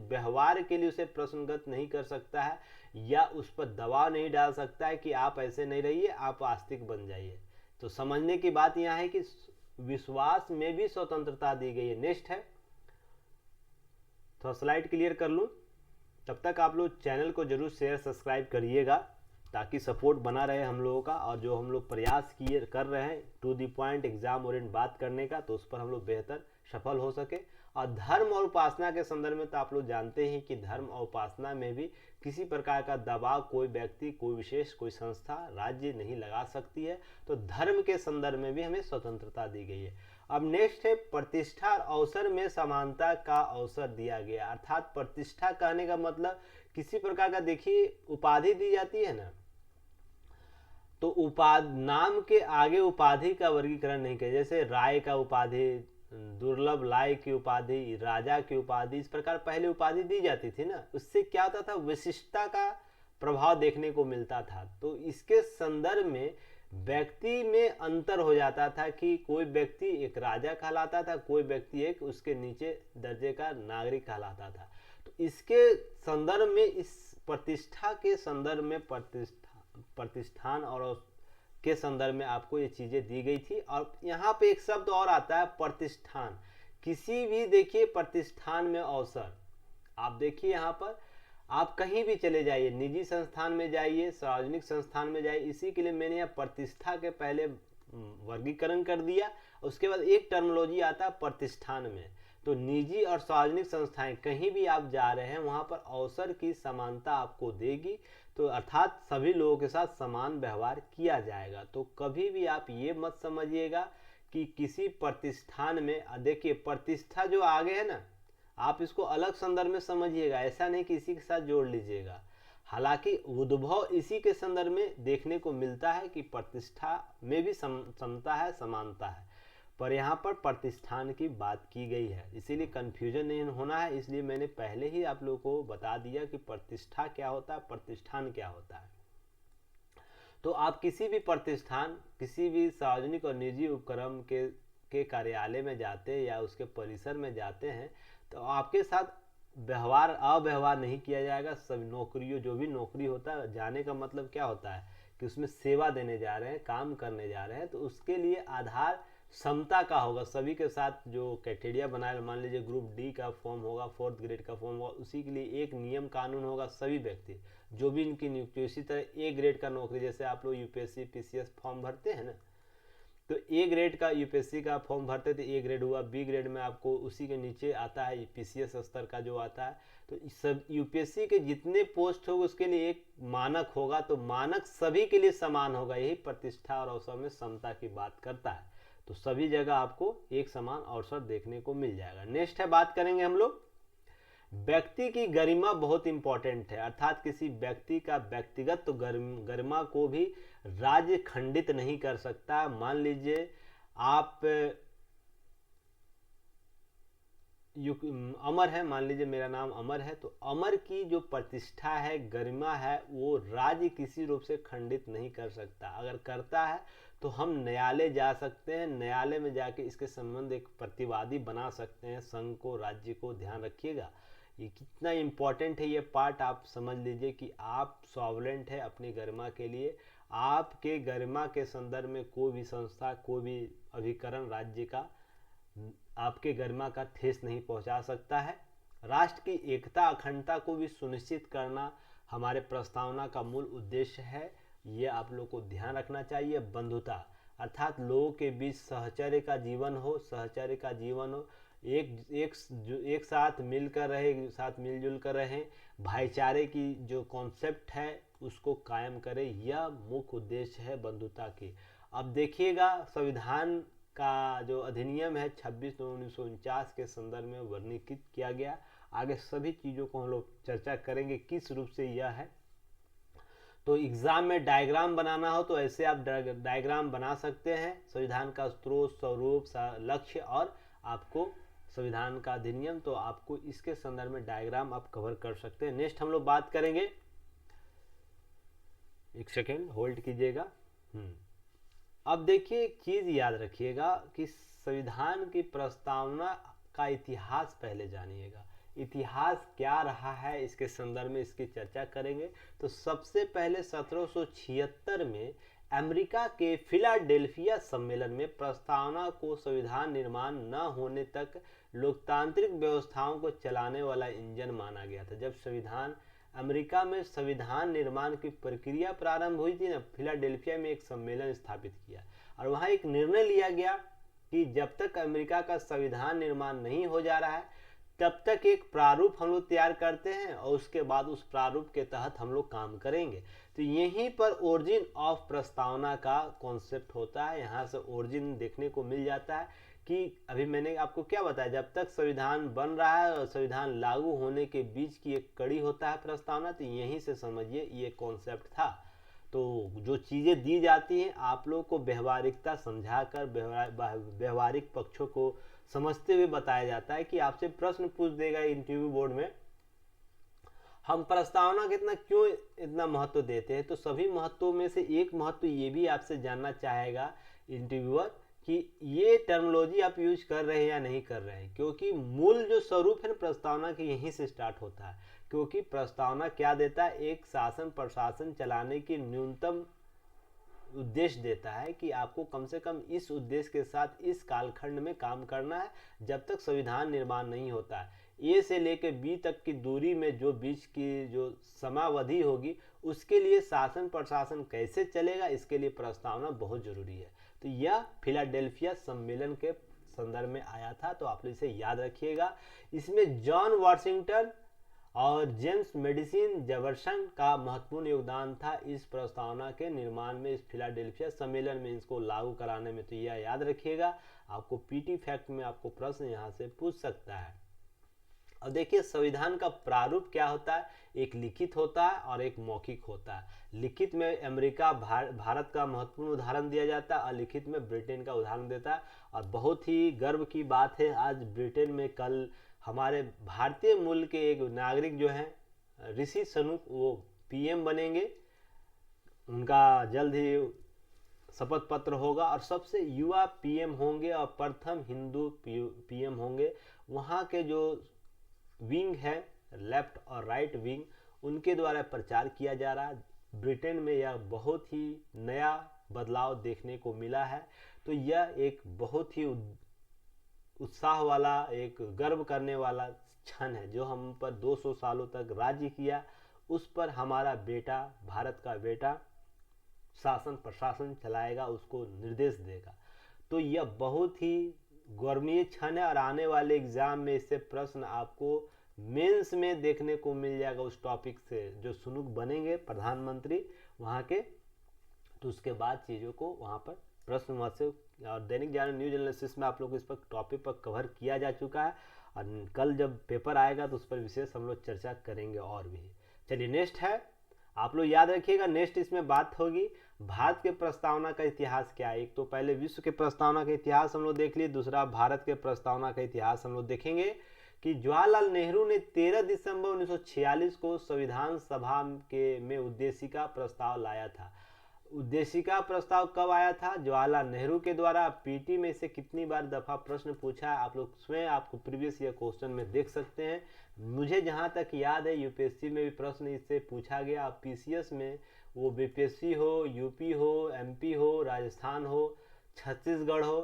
व्यवहार के लिए उसे प्रश्नगत नहीं कर सकता है या उस पर दबाव नहीं डाल सकता है कि आप ऐसे नहीं रहिए, आप आस्तिक बन जाइए। तो समझने की बात यह है कि विश्वास में भी स्वतंत्रता दी गई है। नेक्स्ट है, तो स्लाइड क्लियर कर लूं, तब तक आप लोग चैनल को जरूर शेयर सब्सक्राइब करिएगा। ताकि सपोर्ट बना रहे हम लोगों का, और जो हम लोग प्रयास किए कर रहे हैं to the point exam orient बात करने का, तो उस पर हम लोग बेहतर सफल हो सके। और धर्म और उपासना के संदर्भ में तो आप लोग जानते हैं कि धर्म और उपासना में भी किसी प्रकार का दबाव कोई व्यक्ति, कोई विशेष, कोई संस्था, राज्य नहीं लगा सकती है। तो धर्म के संदर्भ में भी हमें स्वतंत्रता दी गई है। अब नेक्स्ट है प्रतिष्ठा और अवसर में समानता का अवसर दिया गया। अर्थात प्रतिष्ठा कहने का मतलब किसी प्रकार का, देखिए उपाधि दी जाती है ना, तो नाम के आगे उपाधि का वर्गीकरण नहीं किया। जैसे राय का उपाधि, दुर्लभ लाय की उपाधि, राजा की उपाधि, इस प्रकार पहले उपाधि दी जाती थी ना। उससे क्या होता था, विशिष्टता का प्रभाव देखने को मिलता था। तो इसके संदर्भ में व्यक्ति में अंतर हो जाता था कि कोई व्यक्ति एक राजा कहलाता था, कोई व्यक्ति एक उसके नीचे दर्जे का नागरिक कहलाता था। तो इसके संदर्भ में, इस प्रतिष्ठा के संदर्भ में, प्रतिष्ठान और के संदर्भ में आपको ये चीजें दी गई थी। और यहाँ पे एक शब्द और आता है प्रतिष्ठान। किसी भी देखिए प्रतिष्ठान में अवसर, आप देखिए यहाँ पर आप कहीं भी चले जाइए, निजी संस्थान में जाइए, सार्वजनिक संस्थान में जाइए, इसी के लिए मैंने यहाँ प्रतिष्ठा के पहले वर्गीकरण कर दिया। उसके बाद एक टर्मिनोलॉजी आता है प्रतिष्ठान में। तो निजी और सार्वजनिक संस्थाएं कहीं भी आप जा रहे हैं, वहां पर अवसर की समानता आपको देगी। तो अर्थात सभी लोगों के साथ समान व्यवहार किया जाएगा। तो कभी भी आप ये मत समझिएगा कि किसी प्रतिष्ठान में, देखिए प्रतिष्ठा जो आगे है ना, आप इसको अलग संदर्भ में समझिएगा, ऐसा नहीं कि इसी के साथ जोड़ लीजिएगा। हालांकि उद्भव इसी के संदर्भ में देखने को मिलता है कि प्रतिष्ठा में भी समता है, समानता है, पर यहाँ पर प्रतिष्ठान की बात की गई है, इसीलिए कंफ्यूजन नहीं होना है। इसलिए मैंने पहले ही आप लोगों को बता दिया कि प्रतिष्ठा क्या होता है, प्रतिष्ठान क्या होता है। तो आप किसी भी प्रतिष्ठान, किसी भी सार्वजनिक और निजी उपक्रम के कार्यालय में जाते हैं या उसके परिसर में जाते हैं, तो आपके साथ अव्यवहार नहीं किया जाएगा। सब नौकरियों, जो भी नौकरी होता है, जाने का मतलब क्या होता है कि उसमें सेवा देने जा रहे हैं, काम करने जा रहे हैं, तो उसके लिए आधार समता का होगा। सभी के साथ जो क्राइटेरिया बनाया, मान लीजिए ग्रुप डी का फॉर्म होगा, 4th ग्रेड का फॉर्म होगा, उसी के लिए एक नियम कानून होगा। सभी व्यक्ति जो भी इनकी नियुक्ति, इसी तरह ए ग्रेड का नौकरी, जैसे आप लोग यूपीएससी पीसीएस फॉर्म भरते हैं ना, तो ए ग्रेड का यूपीएससी का फॉर्म भरते थे, ए ग्रेड हुआ, बी ग्रेड में आपको उसी के नीचे आता है पीसीएस स्तर का जो आता है। तो सब यूपीएससी के जितने पोस्ट होगा उसके लिए एक मानक होगा, तो मानक सभी के लिए समान होगा। यही प्रतिष्ठा और अवसर में समता की बात करता है। तो सभी जगह आपको एक समान अवसर देखने को मिल जाएगा। नेक्स्ट है, बात करेंगे हम लोग, व्यक्ति की गरिमा बहुत इंपॉर्टेंट है। अर्थात किसी व्यक्ति का व्यक्तिगत तो गरिमा को भी राज्य खंडित नहीं कर सकता। मान लीजिए आप अमर है, मान लीजिए मेरा नाम अमर है, तो अमर की जो प्रतिष्ठा है, गरिमा है, वो राज्य किसी रूप से खंडित नहीं कर सकता। अगर करता है तो हम न्यायालय जा सकते हैं, न्यायालय में जाके इसके संबंध एक प्रतिवादी बना सकते हैं। संघ को, राज्य को, ध्यान रखिएगा ये कितना इंपॉर्टेंट है। ये पार्ट आप समझ लीजिए कि आप सॉवरेंट है अपनी गरिमा के लिए। आपके गरिमा के संदर्भ में कोई भी संस्था, कोई भी अभिकरण राज्य का आपके गरिमा का ठेस नहीं पहुंचा सकता है। राष्ट्र की एकता, अखंडता को भी सुनिश्चित करना हमारे प्रस्तावना का मूल उद्देश्य है। ये आप लोग को ध्यान रखना चाहिए। बंधुता, अर्थात लोगों के बीच सहचर्य का जीवन हो, सहचर्य का जीवन हो, एक साथ मिलकर रहे, साथ मिलजुल कर रहें, भाईचारे की जो कॉन्सेप्ट है उसको कायम करें। यह मुख्य उद्देश्य है बंधुता की। अब देखिएगा, संविधान का जो अधिनियम है 26/9/1949 के संदर्भ में वर्णित किया गया। आगे सभी चीज़ों को हम लोग चर्चा करेंगे किस रूप से यह है। तो एग्जाम में डायग्राम बनाना हो तो ऐसे आप डायग्राम बना सकते हैं। संविधान का स्रोत, स्वरूप, लक्ष्य और आपको संविधान का अधिनियम, तो आपको इसके संदर्भ में डायग्राम आप कवर कर सकते हैं। नेक्स्ट हम लोग बात करेंगे, एक सेकेंड होल्ड कीजिएगा। अब देखिए, एक चीज याद रखिएगा कि संविधान की प्रस्तावना का इतिहास पहले जानिएगा। इतिहास क्या रहा है इसके संदर्भ में इसकी चर्चा करेंगे। तो सबसे पहले 1776 में अमेरिका के फिलाडेल्फिया सम्मेलन में प्रस्तावना को संविधान निर्माण न होने तक लोकतांत्रिक व्यवस्थाओं को चलाने वाला इंजन माना गया था। जब संविधान अमेरिका में संविधान निर्माण की प्रक्रिया प्रारंभ हुई थी ना, फिलाडेल्फिया में एक सम्मेलन स्थापित किया और वहाँ एक निर्णय लिया गया कि जब तक अमेरिका का संविधान निर्माण नहीं हो जा रहा है तब तक एक प्रारूप हम लोग तैयार करते हैं और उसके बाद उस प्रारूप के तहत हम लोग काम करेंगे। तो यहीं पर ओरिजिन ऑफ प्रस्तावना का कॉन्सेप्ट होता है, यहाँ से ओरिजिन देखने को मिल जाता है कि अभी मैंने आपको क्या बताया, जब तक संविधान बन रहा है और संविधान लागू होने के बीच की एक कड़ी होता है प्रस्तावना। तो यहीं से समझिए ये कॉन्सेप्ट था। तो जो चीज़ें दी जाती हैं आप लोग को व्यवहारिकता समझाकर व्यवहारिक पक्षों को समझते हुए बताया जाता है कि आपसे प्रश्न पूछ देगा इंटरव्यू बोर्ड में, हम प्रस्तावना कितना क्यों इतना महत्व देते हैं। तो सभी महत्वों में से एक महत्व ये भी आपसे जानना चाहेगा इंटरव्यूअर कि ये टर्मिनोलॉजी आप यूज कर रहे हैं या नहीं कर रहे हैं, क्योंकि मूल जो स्वरूप है प्रस्तावना के यहीं से स्टार्ट होता है। क्योंकि प्रस्तावना क्या देता है, एक शासन प्रशासन चलाने की न्यूनतम उद्देश्य देता है कि आपको कम से कम इस उद्देश्य के साथ इस कालखंड में काम करना है जब तक संविधान निर्माण नहीं होता है। ए से लेकर बी तक की दूरी में जो बीच की जो समावधि होगी उसके लिए शासन प्रशासन कैसे चलेगा, इसके लिए प्रस्तावना बहुत जरूरी है। तो यह फिलाडेल्फिया सम्मेलन के संदर्भ में आया था, तो आप इसे याद रखिएगा। इसमें जॉन वॉशिंगटन और जेम्स मेडिसन जेफरसन का महत्वपूर्ण योगदान था इस प्रस्तावना के निर्माण में, इस फिलाडेल्फिया सम्मेलन में इसको लागू कराने में। तो यह याद रखिएगा, आपको पीटी फैक्ट में आपको प्रश्न यहाँ से पूछ सकता है। अब देखिए संविधान का प्रारूप क्या होता है, एक लिखित होता है और एक मौखिक होता है। लिखित में अमेरिका भारत का महत्वपूर्ण उदाहरण दिया जाता है और लिखित में ब्रिटेन का उदाहरण देता है। और बहुत ही गर्व की बात है, आज ब्रिटेन में कल हमारे भारतीय मूल के एक नागरिक जो हैं ऋषि सुनक वो पीएम बनेंगे, उनका जल्द ही शपथ पत्र होगा और सबसे युवा पीएम होंगे और प्रथम हिंदू पीएम होंगे। वहाँ के जो विंग है लेफ्ट और राइट विंग, उनके द्वारा प्रचार किया जा रहा है। ब्रिटेन में यह बहुत ही नया बदलाव देखने को मिला है। तो यह एक बहुत ही उत्साह वाला, एक गर्व करने वाला क्षण है जो हम पर 200 सालों तक राज्य किया, उस पर हमारा बेटा, भारत का बेटा शासन प्रशासन चलाएगा, उसको निर्देश देगा। तो यह बहुत ही गौरवनीय क्षण है और आने वाले एग्जाम में इससे प्रश्न आपको मेंस में देखने को मिल जाएगा उस टॉपिक से। जो सुनुक बनेंगे प्रधानमंत्री वहाँ के, तो उसके बाद चीज़ों को वहाँ पर प्रश्न वहाँ से, और दैनिक जागरण न्यूज एनालिसिस में आप लोग इस पर टॉपिक पर कवर किया जा चुका है और कल जब पेपर आएगा तो उस पर विशेष हम लोग चर्चा करेंगे और भी। चलिए नेक्स्ट है, आप लोग याद रखिएगा, नेक्स्ट इसमें बात होगी भारत के प्रस्तावना का इतिहास क्या है। एक तो पहले विश्व के प्रस्तावना का इतिहास हम लोग देख लिए, दूसरा भारत के प्रस्तावना का इतिहास हम लोग देखेंगे कि जवाहरलाल नेहरू ने 13 दिसंबर 1946 को संविधान सभा में उद्देशिका प्रस्ताव लाया था। उद्देशिका प्रस्ताव कब आया था? जवाहरलाल नेहरू के द्वारा। पीटी में से कितनी बार दफा प्रश्न पूछा है आप लोग स्वयं आपको प्रीवियस ईयर क्वेश्चन में देख सकते हैं। मुझे जहां तक याद है यूपीएससी में भी प्रश्न इससे पूछा गया। पीसीएस में वो बीपीएससी हो, यूपी हो, एमपी हो, राजस्थान हो, छत्तीसगढ़ हो,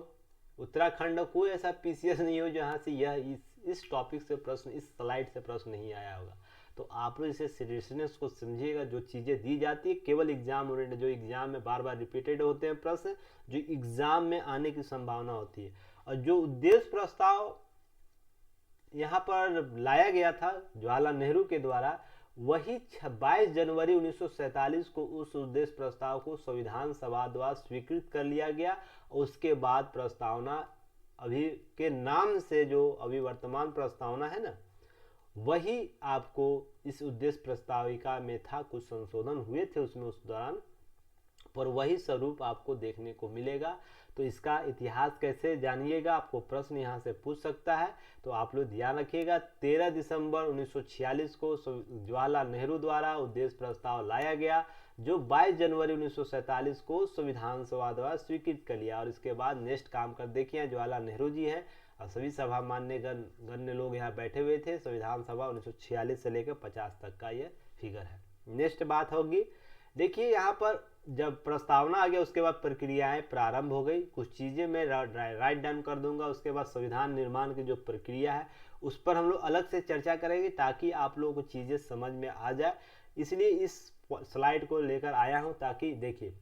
उत्तराखंड हो, कोई ऐसा पीसीएस नहीं हो जहाँ से यह इस टॉपिक से प्रश्न, इस स्लाइड से प्रश्न नहीं आया होगा। तो आप लोग इसे सीरियसनेस को समझिएगा। जो चीज़ें दी जाती है केवल एग्जाम ओरिएंटेड, जो एग्जाम में बार बार रिपीटेड होते हैं प्रश्न, जो एग्जाम में आने की संभावना होती है। और जो उद्देश्य प्रस्ताव यहाँ पर लाया गया था जवाहरलाल नेहरू के द्वारा, वही 22 जनवरी 1947 को उस उद्देश्य प्रस्ताव को संविधान सभा द्वारा स्वीकृत कर लिया गया। उसके बाद प्रस्तावना अभी के नाम से जो अभी वर्तमान प्रस्तावना है ना, वही आपको इस उद्देश्य प्रस्ताविका में था। कुछ संशोधन हुए थे उसमें उस दौरान, पर वही स्वरूप आपको देखने को मिलेगा। तो इसका इतिहास कैसे जानिएगा, आपको प्रश्न यहाँ से पूछ सकता है। तो आप लोग ध्यान रखिएगा, 13 दिसंबर 1946 को जवाहरलाल नेहरू द्वारा उद्देश्य प्रस्ताव लाया गया, जो 22 जनवरी 1947 को संविधान सभा द्वारा स्वीकृत कर लिया। और इसके बाद नेक्स्ट काम कर देखिए, जवाहरलाल नेहरू जी हैं और सभी सभा मान्य गण्य लोग यहाँ बैठे हुए थे। संविधान सभा 1946 से लेकर 50 तक का ये फिगर है। नेक्स्ट बात होगी देखिए यहाँ पर जब प्रस्तावना आ गया उसके बाद प्रक्रियाएं प्रारंभ हो गई। कुछ चीज़ें मैं राइट डाउन कर दूंगा, उसके बाद संविधान निर्माण की जो प्रक्रिया है उस पर हम लोग अलग से चर्चा करेंगे ताकि आप लोगों को चीज़ें समझ में आ जाए। इसलिए इस स्लाइड को लेकर आया हूँ ताकि देखिए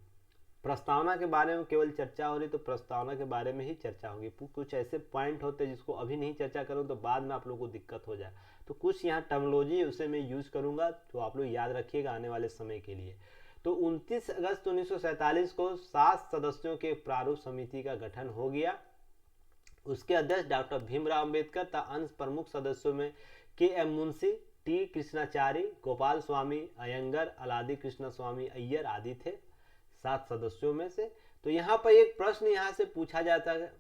प्रस्तावना के बारे में केवल चर्चा हो रही तो प्रस्तावना के बारे में ही चर्चा होगी। कुछ ऐसे पॉइंट होते हैं जिसको अभी नहीं चर्चा करूँ तो बाद में आप लोगों को दिक्कत हो जाए, तो कुछ यहाँ टर्मिनोलॉजी उसे मैं यूज करूँगा तो आप लोग याद रखिएगा आने वाले समय के लिए। तो 29 अगस्त 1947 को 7 सदस्यों के प्रारूप समिति का गठन हो गया। उसके अध्यक्ष डॉक्टर भीमराव अंबेडकर तथा अंश प्रमुख सदस्यों में के.एम. मुंशी, टी. कृष्णाचारी, गोपाल स्वामी अयंगर, अलादी कृष्ण स्वामी अय्यर आदि थे 7 सदस्यों में से। तो यहाँ पर एक प्रश्न यहाँ से पूछा जाता है,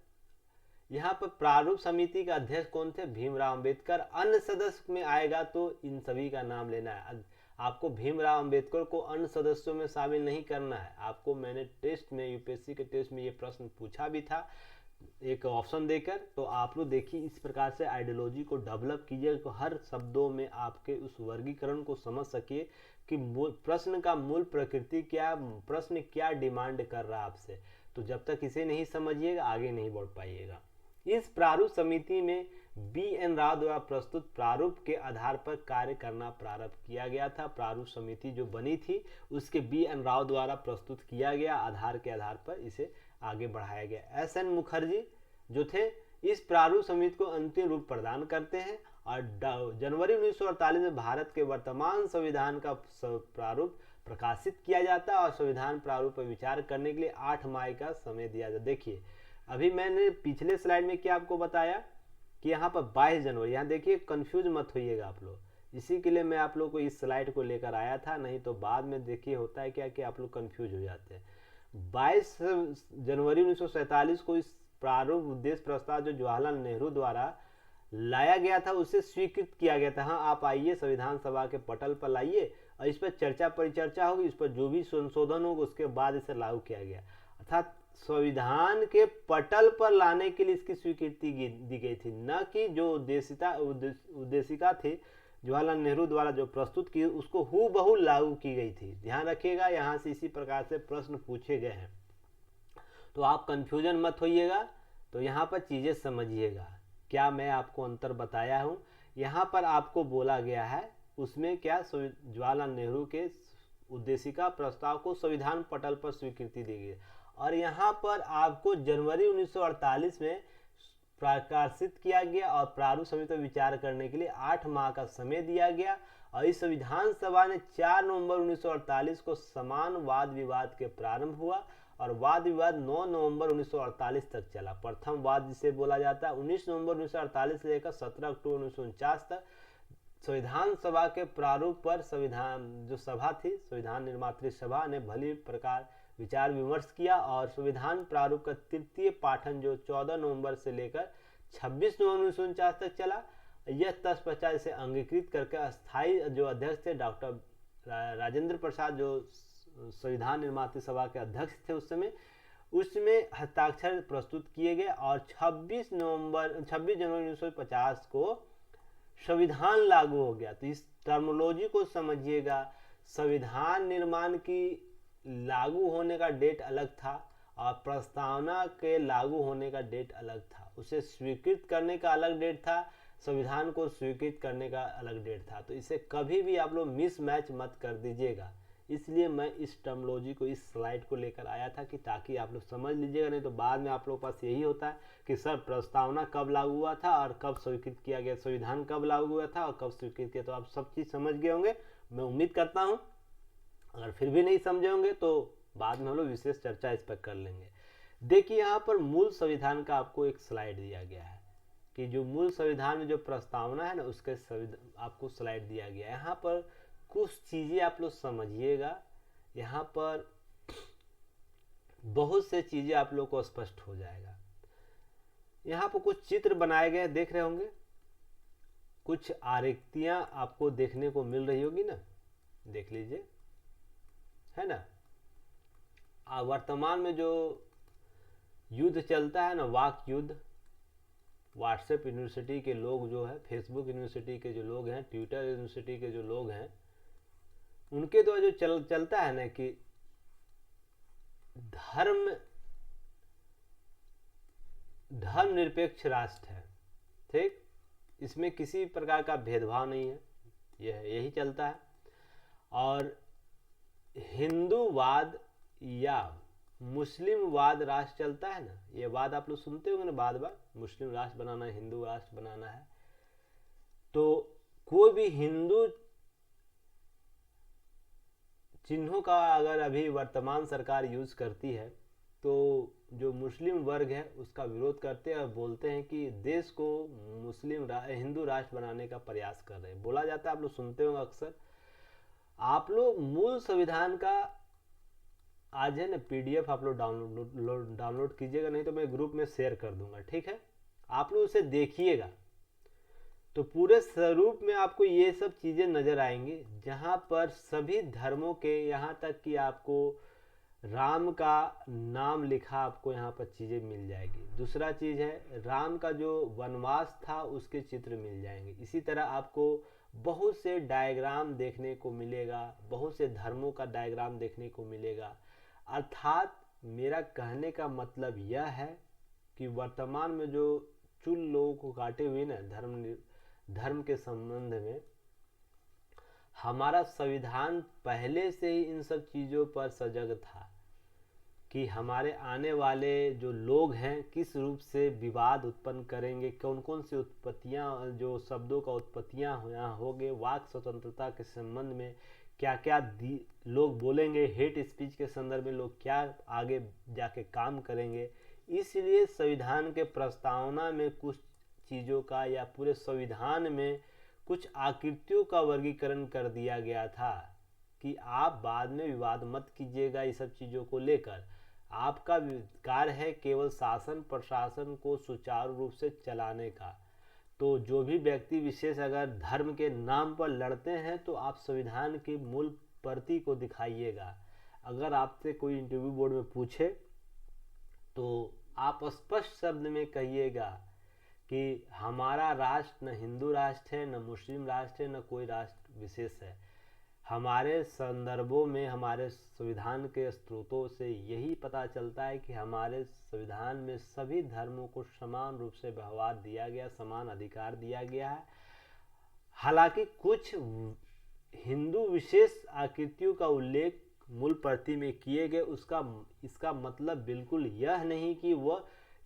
यहाँ पर प्रारूप समिति का अध्यक्ष कौन थे? भीमराव अंबेडकर। अन्य सदस्य में आएगा तो इन सभी का नाम लेना है। आपको भीमराव अंबेडकर को अन्य सदस्यों में शामिल नहीं करना है। आपको मैंने टेस्ट में, यूपीएससी के टेस्ट में ये प्रश्न पूछा भी था एक ऑप्शन देकर। तो आप लोग देखिए इस प्रकार से आइडियोलॉजी को डेवलप कीजिए तो हर शब्दों में आपके उस वर्गीकरण को समझ सकिए कि प्रश्न का मूल प्रकृति क्या, प्रश्न क्या डिमांड कर रहा है आपसे। तो जब तक इसे नहीं समझिएगा आगे नहीं बढ़ पाइएगा। इस प्रारूप समिति में बी.एन. राव द्वारा प्रस्तुत प्रारूप के आधार पर कार्य करना प्रारंभ किया गया था। प्रारूप समिति जो बनी थी उसके बी.एन. राव द्वारा प्रस्तुत किया गया आधार के आधार पर इसे आगे बढ़ाया गया। एस.एन. मुखर्जी जो थे इस प्रारूप समिति को अंतिम रूप प्रदान करते हैं और जनवरी 1948 में भारत के वर्तमान संविधान का प्रारूप प्रकाशित किया जाता है और संविधान प्रारूप पर विचार करने के लिए 8 मई का समय दिया जाता है। देखिए अभी मैंने पिछले स्लाइड में क्या आपको बताया कि यहाँ पर 22 जनवरी, यहाँ देखिए कंफ्यूज मत होइएगा आप लोग, इसी के लिए मैं आप लोग को इस स्लाइड को लेकर आया था, नहीं तो बाद में देखिए होता है क्या कि आप लोग कंफ्यूज हो जाते हैं। 22 जनवरी 1947 को इस प्रारूप उद्देश्य प्रस्ताव जो जवाहरलाल नेहरू द्वारा लाया गया था उसे स्वीकृत किया गया था। हाँ आप आइए संविधान सभा के पटल पर लाइए और इस पर चर्चा परिचर्चा होगी, इस पर जो भी संशोधन होगा उसके बाद इसे लागू किया गया। अर्थात संविधान के पटल पर लाने के लिए इसकी स्वीकृति दी गई थी, न कि जो उद्देशिका थी जवाहरलाल नेहरू द्वारा जो प्रस्तुत की उसको हूबहू लागू की गई थी। ध्यान रखिएगा यहाँ से इसी प्रकार से प्रश्न पूछे गए हैं तो आप कंफ्यूजन मत होइएगा। तो यहाँ पर चीजें समझिएगा, क्या मैं आपको अंतर बताया हूँ। यहाँ पर आपको बोला गया है उसमें क्या जवाहरलाल नेहरू के उद्देशिका प्रस्ताव को संविधान पटल पर स्वीकृति दी गई और यहाँ पर आपको जनवरी 1948 में प्रकाशित किया गया और प्रारूप समिति पर विचार करने के लिए 8 माह का समय दिया गया और इस संविधान सभा ने 4 नवंबर 1948 को समान वाद विवाद के प्रारंभ हुआ और वाद विवाद 9 नवंबर 1948 तक चला। प्रथम वाद जिसे बोला जाता है 19 नवंबर 1948 से लेकर 17 अक्टूबर 1949 तक संविधान सभा के प्रारूप पर संविधान जो सभा थी संविधान निर्मात्री सभा ने भली प्रकार विचार विमर्श किया और संविधान प्रारूप का तृतीय पाठन जो 14 नवंबर से लेकर 26 नवंबर 1949 तक चला। यह तत्पश्चात इसे अंगीकृत करके अस्थायी जो अध्यक्ष थे डॉक्टर राजेंद्र प्रसाद जो संविधान निर्मात्री सभा के अध्यक्ष थे उस समय, उसमें हस्ताक्षर प्रस्तुत किए गए और 26 जनवरी 1950 को संविधान लागू हो गया। तो इस टर्मिनोलॉजी को समझिएगा, संविधान निर्माण की लागू होने का डेट अलग था और प्रस्तावना के लागू होने का डेट अलग था। उसे स्वीकृत करने का अलग डेट था, संविधान को स्वीकृत करने का अलग डेट था। तो इसे कभी भी आप लोग मिसमैच मत कर दीजिएगा। इसलिए मैं इस टर्मिनोलॉजी को इस स्लाइड को लेकर आया था कि ताकि आप लोग समझ लीजिएगा, नहीं तो बाद में आप लोगों के पास यही होता है कि सर प्रस्तावना कब लागू हुआ था और कब स्वीकृत किया गया, संविधान कब लागू हुआ था और कब स्वीकृत किया। तो आप सब चीज़ समझ गए होंगे, मैं उम्मीद करता हूँ। अगर फिर भी नहीं समझे होंगे तो बाद में हम लोग विशेष चर्चा इस पर कर लेंगे। देखिए यहाँ पर मूल संविधान का आपको एक स्लाइड दिया गया है कि जो मूल संविधान में जो प्रस्तावना है ना उसके आपको स्लाइड दिया गया है। यहाँ पर कुछ चीज़ें आप लोग समझिएगा, यहाँ पर बहुत से चीज़ें आप लोग को स्पष्ट हो जाएगा। यहाँ पर कुछ चित्र बनाए गए देख रहे होंगे, कुछ आकृतियाँ आपको देखने को मिल रही होगी ना, देख लीजिए, है ना। वर्तमान में जो युद्ध चलता है ना, वाक युद्ध, व्हाट्सएप यूनिवर्सिटी के लोग जो है, फेसबुक यूनिवर्सिटी के जो लोग हैं, ट्विटर यूनिवर्सिटी के जो लोग हैं, उनके द्वारा जो चलता है ना कि धर्मनिरपेक्ष राष्ट्र है, ठीक, इसमें किसी प्रकार का भेदभाव नहीं है, यही चलता है। और हिंदूवाद या मुस्लिमवाद राष्ट्र चलता है ना, ये बात आप लोग सुनते होंगे ना बार बार, मुस्लिम राष्ट्र बनाना है, हिंदू राष्ट्र बनाना है। तो कोई भी हिंदू चिन्हों का अगर अभी वर्तमान सरकार यूज करती है तो जो मुस्लिम वर्ग है उसका विरोध करते हैं और बोलते हैं कि देश को हिंदू राष्ट्र बनाने का प्रयास कर रहे हैं, बोला जाता है, आप लोग सुनते होंगे अक्सर। आप लोग मूल संविधान का आज है ना पीडीएफ आप लोग डाउनलोड कीजिएगा, नहीं तो मैं ग्रुप में शेयर कर दूंगा, ठीक है, आप लोग उसे देखिएगा तो पूरे स्वरूप में आपको ये सब चीज़ें नज़र आएंगी, जहाँ पर सभी धर्मों के, यहाँ तक कि आपको राम का नाम लिखा आपको यहाँ पर चीज़ें मिल जाएगी। दूसरा चीज़ है राम का जो वनवास था उसके चित्र मिल जाएंगे। इसी तरह आपको बहुत से डायग्राम देखने को मिलेगा, बहुत से धर्मों का डायग्राम देखने को मिलेगा। अर्थात मेरा कहने का मतलब यह है कि वर्तमान में जो चुल लोगों को काटे हुए ना धर्म के संबंध में, हमारा संविधान पहले से ही इन सब चीज़ों पर सजग था कि हमारे आने वाले जो लोग हैं किस रूप से विवाद उत्पन्न करेंगे, कौन कौन सी उत्पत्तियाँ, जो शब्दों का उत्पत्तियाँ यहाँ होंगे, वाक स्वतंत्रता के संबंध में क्या क्या लोग बोलेंगे, हेट स्पीच के संदर्भ में लोग क्या आगे जाके काम करेंगे। इसलिए संविधान के प्रस्तावना में कुछ चीज़ों का या पूरे संविधान में कुछ आकृतियों का वर्गीकरण कर दिया गया था कि आप बाद में विवाद मत कीजिएगा इस सब चीज़ों को लेकर। आपका कार्य है केवल शासन प्रशासन को सुचारू रूप से चलाने का। तो जो भी व्यक्ति विशेष अगर धर्म के नाम पर लड़ते हैं तो आप संविधान की मूल प्रति को दिखाइएगा। अगर आपसे कोई इंटरव्यू बोर्ड में पूछे तो आप स्पष्ट शब्द में कहिएगा कि हमारा राष्ट्र न हिंदू राष्ट्र है, न मुस्लिम राष्ट्र है, न कोई राष्ट्र विशेष है। हमारे संदर्भों में, हमारे संविधान के स्रोतों से यही पता चलता है कि हमारे संविधान में सभी धर्मों को समान रूप से व्यवहार दिया गया, समान अधिकार दिया गया है। हालांकि कुछ हिंदू विशेष आकृतियों का उल्लेख मूल प्रति में किए गए, इसका मतलब बिल्कुल यह नहीं कि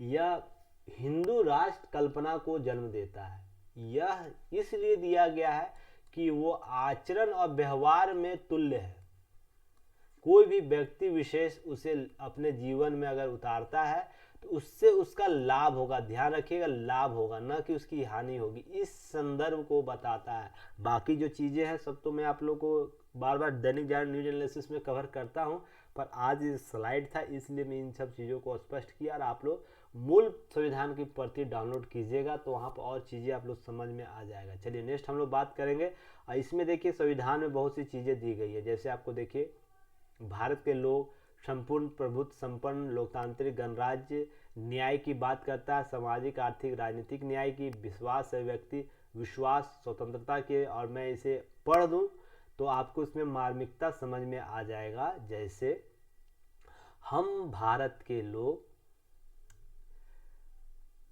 यह हिंदू राष्ट्र कल्पना को जन्म देता है। यह इसलिए दिया गया है कि वो आचरण और व्यवहार में तुल्य है। कोई भी व्यक्ति विशेष उसे अपने जीवन में अगर उतारता है तो उससे उसका लाभ होगा, ध्यान रखिएगा, लाभ होगा, न कि उसकी हानि होगी। इस संदर्भ को बताता है। बाकी जो चीज़ें हैं सब तो मैं आप लोग को बार बार दैनिक जागरण न्यूज एनालिसिस में कवर करता हूं, पर आज स्लाइड था इसलिए मैं इन सब चीज़ों को स्पष्ट किया। और आप लोग मूल संविधान की प्रति डाउनलोड कीजिएगा तो वहाँ पर और चीज़ें आप लोग समझ में आ जाएगा। चलिए नेक्स्ट हम लोग बात करेंगे। और इसमें देखिए संविधान में बहुत सी चीज़ें दी गई है। जैसे आपको देखिए भारत के लोग संपूर्ण प्रभुत्व संपन्न लोकतांत्रिक गणराज्य, न्याय की बात करता है, सामाजिक आर्थिक राजनीतिक न्याय की, विश्वास है व्यक्ति विश्वास स्वतंत्रता के। और मैं इसे पढ़ दूं तो आपको इसमें मार्मिकता समझ में आ जाएगा। जैसे हम भारत के लोग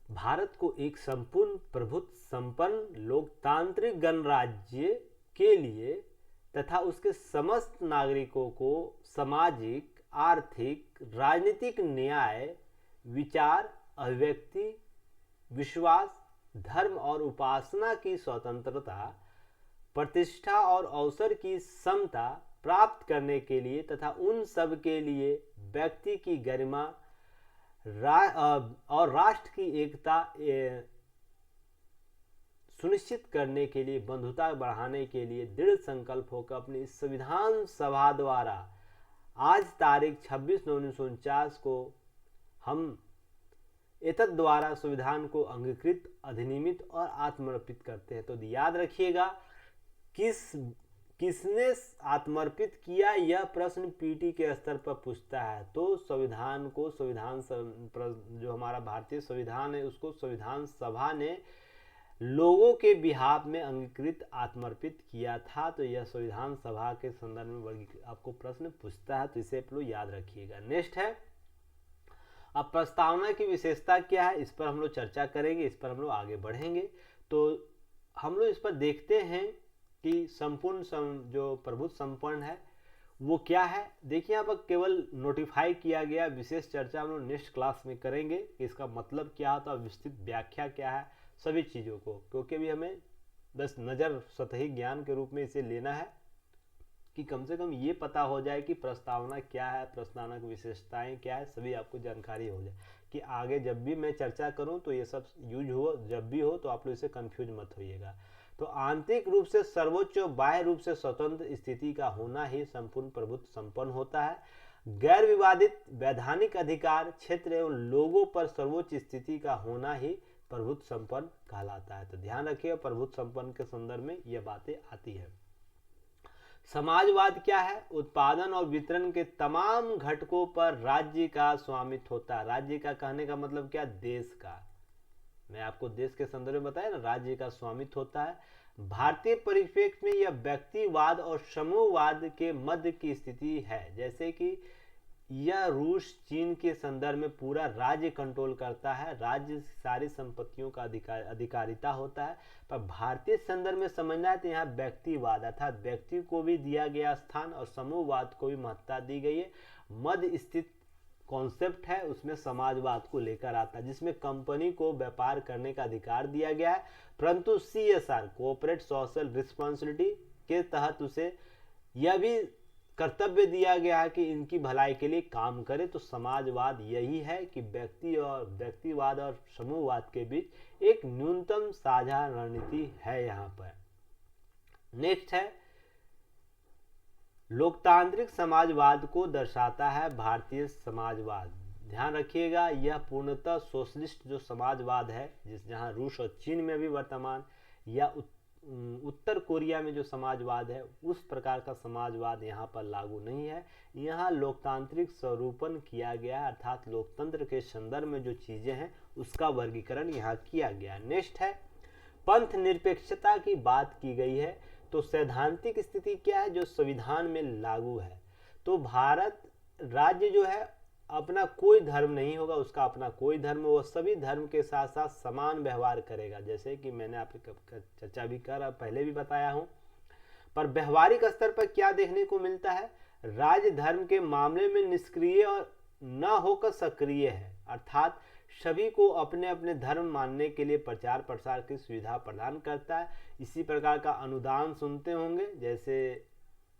भारत को एक संपूर्ण प्रभुत्व संपन्न लोकतांत्रिक गणराज्य के लिए तथा उसके समस्त नागरिकों को सामाजिक आर्थिक राजनीतिक न्याय, विचार, अभिव्यक्ति, विश्वास, धर्म और उपासना की स्वतंत्रता, प्रतिष्ठा और अवसर की समता प्राप्त करने के लिए तथा उन सब के लिए व्यक्ति की गरिमा और राष्ट्र की एकता सुनिश्चित करने के लिए, बंधुता बढ़ाने के लिए दृढ़ संकल्प होकर अपनी संविधान सभा द्वारा आज तारीख 26/9/1949 को हम एतद द्वारा संविधान को अंगीकृत, अधिनियमित और आत्मर्पित करते हैं। तो याद रखिएगा किसने आत्मर्पित किया, यह प्रश्न पीटी के स्तर पर पूछता है। तो संविधान को जो हमारा भारतीय संविधान है उसको संविधान सभा ने लोगों के बिहाफ में अंगीकृत आत्मर्पित किया था। तो यह संविधान सभा के संदर्भ में आपको प्रश्न पूछता है, तो इसे आप लोग याद रखिएगा। नेक्स्ट है, अब प्रस्तावना की विशेषता क्या है, इस पर हम लोग चर्चा करेंगे, इस पर हम लोग आगे बढ़ेंगे। तो हम लोग इस पर देखते हैं कि संपूर्ण जो प्रभुत्व संपन्न है वो क्या है। देखिए यहाँ पर केवल नोटिफाई किया गया, विशेष चर्चा हम लोग नेक्स्ट क्लास में करेंगे कि इसका मतलब क्या होता है, विस्तृत व्याख्या क्या है, सभी चीज़ों को, क्योंकि अभी हमें बस नज़र सतही ज्ञान के रूप में इसे लेना है कि कम से कम ये पता हो जाए कि प्रस्तावना क्या है, प्रस्तावना की विशेषताएं क्या है, सभी आपको जानकारी हो जाए कि आगे जब भी मैं चर्चा करूं तो ये सब यूज हो, जब भी हो तो आप लोग इसे कंफ्यूज मत होइएगा। तो आंतरिक रूप से सर्वोच्च और बाह्य रूप से स्वतंत्र स्थिति का होना ही संपूर्ण प्रभुत्व संपन्न होता है। गैर विवादित वैधानिक अधिकार क्षेत्र एवं लोगों पर सर्वोच्च स्थिति का होना ही प्रभुत्व संपन्न कहलाता है। तो ध्यान रखिए, प्रभुत्व संपन्न के संदर्भ में यह बातें आती है। समाजवाद क्या है, उत्पादन और वितरण के तमाम घटकों पर राज्य का स्वामित्व होता है। राज्य का कहने का मतलब क्या, देश का। मैं आपको देश के संदर्भ में बताया ना, राज्य का स्वामित्व होता है। भारतीय परिप्रेक्ष्य में यह व्यक्तिवाद और समूहवाद के मध्य की स्थिति है। जैसे कि यह रूस चीन के संदर्भ में पूरा राज्य कंट्रोल करता है, राज्य सारी संपत्तियों का अधिकारिता होता है। पर भारतीय संदर्भ में समझना है तो यहाँ व्यक्तिवाद अर्थात व्यक्ति को भी दिया गया स्थान और समूहवाद को भी महत्ता दी गई है। मध्य स्थित कॉन्सेप्ट है, उसमें समाजवाद को लेकर आता है, जिसमें कंपनी को व्यापार करने का अधिकार दिया गया है, परंतु CSR कोऑपरेट सोशल रिस्पॉन्सिबिलिटी के तहत उसे यह भी कर्तव्य दिया गया है कि इनकी भलाई के लिए काम करे। तो समाजवाद यही है कि व्यक्तिवाद और समूहवाद के बीच एक न्यूनतम साझा रणनीति है यहाँ पर। नेक्स्ट है, लोकतांत्रिक समाजवाद को दर्शाता है भारतीय समाजवाद। ध्यान रखिएगा, यह पूर्णतः सोशलिस्ट जो समाजवाद है, जहां रूस और चीन में भी वर्तमान या उत्तर कोरिया में जो समाजवाद है, उस प्रकार का समाजवाद यहाँ पर लागू नहीं है। यहाँ लोकतांत्रिक स्वरूपन किया गया है, अर्थात लोकतंत्र के संदर्भ में जो चीजें हैं उसका वर्गीकरण यहाँ किया गया। नेक्स्ट है, पंथ निरपेक्षता की बात की गई है। तो सैद्धांतिक स्थिति क्या है, जो संविधान में लागू है। तो भारत राज्य जो है अपना कोई धर्म नहीं होगा, उसका अपना कोई धर्म, वो सभी धर्म के साथ साथ समान व्यवहार करेगा। जैसे कि मैंने आपको चर्चा भी पहले भी बताया हूं। पर व्यवहारिक स्तर पर क्या देखने को मिलता है, राज्य धर्म के मामले में निष्क्रिय और न होकर सक्रिय है, अर्थात सभी को अपने अपने धर्म मानने के लिए प्रचार प्रसार की सुविधा प्रदान करता है। इसी प्रकार का अनुदान सुनते होंगे, जैसे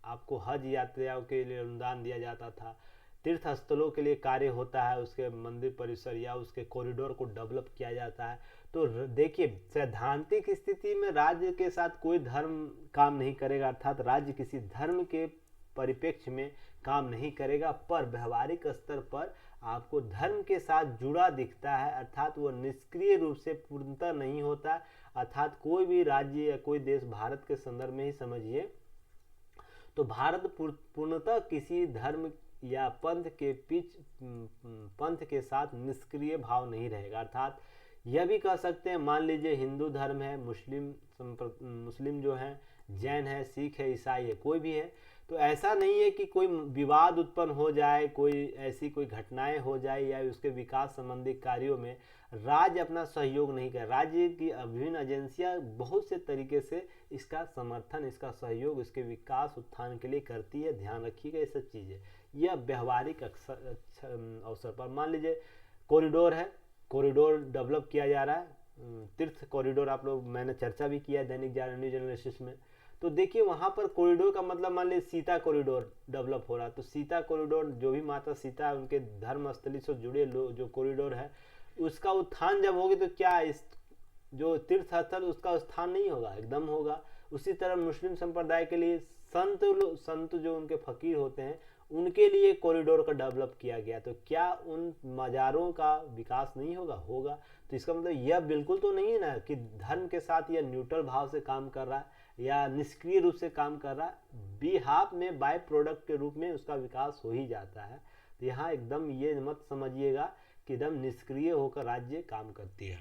आपको हज यात्रियों के लिए अनुदान दिया जाता था, तीर्थ स्थलों के लिए कार्य होता है, उसके मंदिर परिसर या उसके कॉरिडोर को डेवलप किया जाता है। तो देखिए, सैद्धांतिक स्थिति में राज्य के साथ कोई धर्म काम नहीं करेगा, अर्थात राज्य किसी धर्म के परिप्रेक्ष्य में काम नहीं करेगा, पर व्यवहारिक स्तर पर आपको धर्म के साथ जुड़ा दिखता है, अर्थात वो निष्क्रिय रूप से पूर्णतः नहीं होता। अर्थात कोई भी राज्य या कोई देश, भारत के संदर्भ में ही समझिए, तो भारत पूर्णतः किसी धर्म या पंथ के साथ निष्क्रिय भाव नहीं रहेगा। अर्थात यह भी कह सकते हैं, मान लीजिए हिंदू धर्म है, मुस्लिम जो है, जैन है, सिख है, ईसाई है, कोई भी है, तो ऐसा नहीं है कि कोई विवाद उत्पन्न हो जाए, कोई ऐसी कोई घटनाएं हो जाए या उसके विकास संबंधी कार्यों में राज्य अपना सहयोग नहीं कर। राज्य की विभिन्न एजेंसियां बहुत से तरीके से इसका समर्थन, इसका सहयोग, इसके विकास उत्थान के लिए करती है। ध्यान रखिएगा ये सब चीजें। यह व्यवहारिक अवसर पर मान लीजिए कॉरिडोर है, कॉरिडोर डेवलप किया जा रहा है, तीर्थ कॉरिडोर, आप लोग मैंने चर्चा भी किया है दैनिक जागरण न्यूज एनालिसिस में। तो देखिए वहां पर कॉरिडोर का मतलब, मान लीजिए सीता कॉरिडोर डेवलप हो रहा है, तो सीता कॉरिडोर, जो भी माता सीता उनके धर्म स्थली से जुड़े जो कॉरिडोर है, उसका उत्थान जब होगी तो क्या इस जो तीर्थ स्थल उसका स्थान नहीं होगा, एकदम होगा। उसी तरह मुस्लिम संप्रदाय के लिए संत जो उनके फकीर होते हैं, उनके लिए कॉरिडोर का डेवलप किया गया, तो क्या उन मज़ारों का विकास नहीं होगा? होगा। तो इसका मतलब यह बिल्कुल तो नहीं है ना कि धर्म के साथ यह न्यूट्रल भाव से काम कर रहा है या निष्क्रिय रूप से काम कर रहा है, बिहाफ में बाय प्रोडक्ट के रूप में उसका विकास हो ही जाता है। तो यहाँ एकदम ये मत समझिएगा कि एकदम निष्क्रिय होकर राज्य काम करती है।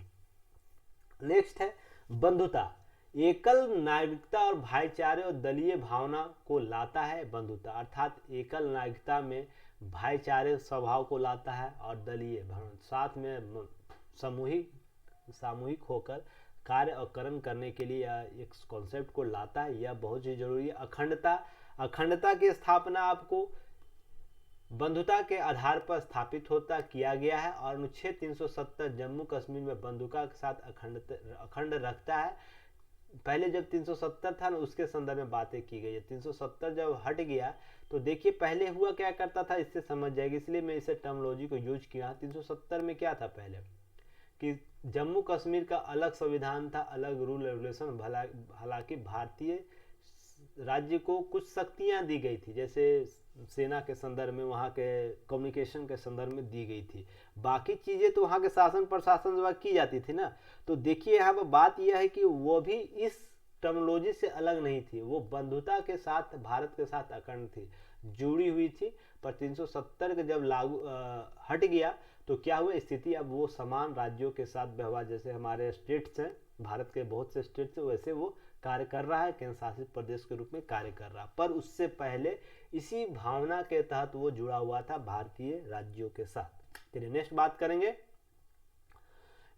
नेक्स्ट है, बंधुता, एकल नागरिकता और भाईचारे और दलीय भावना को लाता है। बंधुता अर्थात एकल नागरिकता में भाईचारे स्वभाव को लाता है और दलीय भावना साथ में सामूहिक होकर कार्य और कर्म करने के लिए यह एक कॉन्सेप्ट को लाता है। यह बहुत ही जरूरी है। अखंडता की स्थापना आपको बंधुता के आधार पर स्थापित किया गया है और अनुच्छेद 370 जम्मू कश्मीर में बंधुता के साथ अखंड रखता है। पहले जब 370 था ना, उसके संदर्भ में बातें की गई है। 370 जब हट गया तो देखिए पहले हुआ क्या करता था, इससे समझ जाएगी, इसलिए मैं इसे टर्मोलॉजी को यूज किया। 370 में क्या था पहले कि जम्मू कश्मीर का अलग संविधान था, अलग रूल रेगुलेशन। हालांकि भारतीय राज्य को कुछ शक्तियां दी गई थी, जैसे सेना के संदर्भ में, वहाँ के कम्युनिकेशन के संदर्भ में दी गई थी। बाकी चीज़ें तो वहाँ के शासन प्रशासन द्वारा की जाती थी ना। तो देखिए यहाँ पर बात यह है कि वो भी इस टर्मोलॉजी से अलग नहीं थी, वो बंधुता के साथ भारत के साथ अखंड थी, जुड़ी हुई थी। पर 370 के जब लागू हट गया तो क्या हुआ स्थिति, अब वो समान राज्यों के साथ व्यवहार, जैसे हमारे स्टेट्स हैं, भारत के बहुत से स्टेट्स हैं, वैसे वो कार्य कर रहा है, केंद्र शासित प्रदेश के रूप में कार्य कर रहा। पर उससे पहले इसी भावना के तहत वो जुड़ा हुआ था भारतीय राज्यों के साथ। चलिए नेक्स्ट बात करेंगे।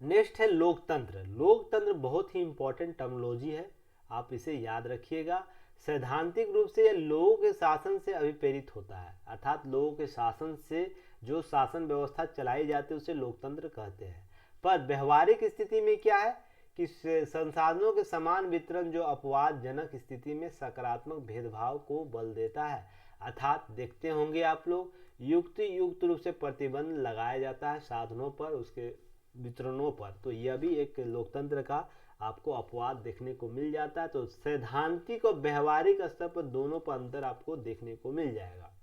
नेक्स्ट है लोकतंत्र। लोकतंत्र बहुत ही इंपॉर्टेंट टर्मोलॉजी है, आप इसे याद रखिएगा। सैद्धांतिक रूप से यह लोगों के शासन से अभिप्रेरित होता है, अर्थात लोगों के शासन से जो शासन व्यवस्था चलाई जाती है उसे लोकतंत्र कहते हैं। पर व्यवहारिक स्थिति में क्या है कि संसाधनों के समान वितरण जो अपवादजनक स्थिति में सकारात्मक भेदभाव को बल देता है, अर्थात देखते होंगे आप लोग युक्त रूप से प्रतिबंध लगाया जाता है साधनों पर, उसके वितरणों पर। तो यह भी एक लोकतंत्र का आपको अपवाद देखने को मिल जाता है। तो सैद्धांतिक और व्यवहारिक स्तर पर दोनों पर अंतर आपको देखने को मिल जाएगा।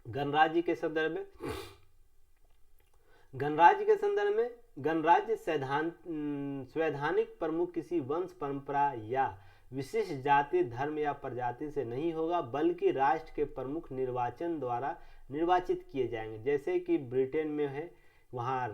गणराज्य के संदर्भ में गणराज्य संवैधानिक प्रमुख किसी वंश परंपरा या विशिष्ट जाति धर्म या प्रजाति से नहीं होगा, बल्कि राष्ट्र के प्रमुख निर्वाचन द्वारा निर्वाचित किए जाएंगे। जैसे कि ब्रिटेन में है, वहाँ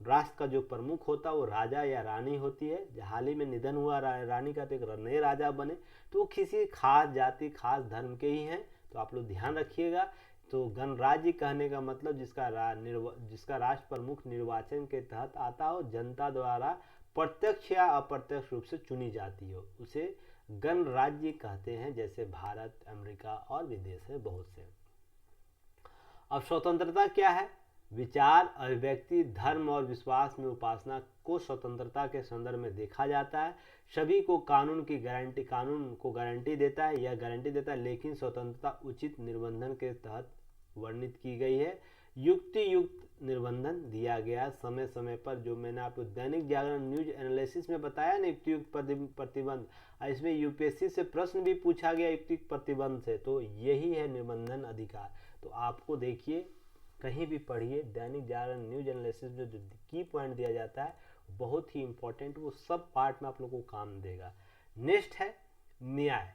राष्ट्र का जो प्रमुख होता है वो राजा या रानी होती है। हाल ही में निधन हुआ रानी का, तो एक नए राजा बने, तो वो किसी खास जाति खास धर्म के ही हैं। तो आप लोग ध्यान रखिएगा। तो गणराज्य कहने का मतलब जिसका राष्ट्र प्रमुख निर्वाचन के तहत आता हो, जनता द्वारा प्रत्यक्ष या अप्रत्यक्ष रूप से चुनी जाती हो, उसे गणराज्य कहते हैं। जैसे भारत, अमेरिका और विदेश है बहुत से। अब स्वतंत्रता क्या है? विचार, अभिव्यक्ति, धर्म और विश्वास में उपासना को स्वतंत्रता के संदर्भ में देखा जाता है। सभी को कानून को गारंटी देता है, यह गारंटी देता है, लेकिन स्वतंत्रता उचित निर्बंधन के तहत वर्णित की गई है। युक्त निर्बंधन दिया गया समय समय पर, जो मैंने आपको दैनिक जागरण न्यूज एनालिसिस में बताया ना, युक्त प्रतिबंध। इसमें यूपीएससी से प्रश्न भी पूछा गया युक्त प्रतिबंध से, तो यही है निर्बंधन अधिकार। तो आपको देखिए, कहीं भी पढ़िए, दैनिक जागरण न्यूज एनालिसिस में जो की पॉइंट दिया जाता है बहुत ही इंपॉर्टेंट, वो सब पार्ट में आप लोगों को काम देगा। नेक्स्ट है न्याय।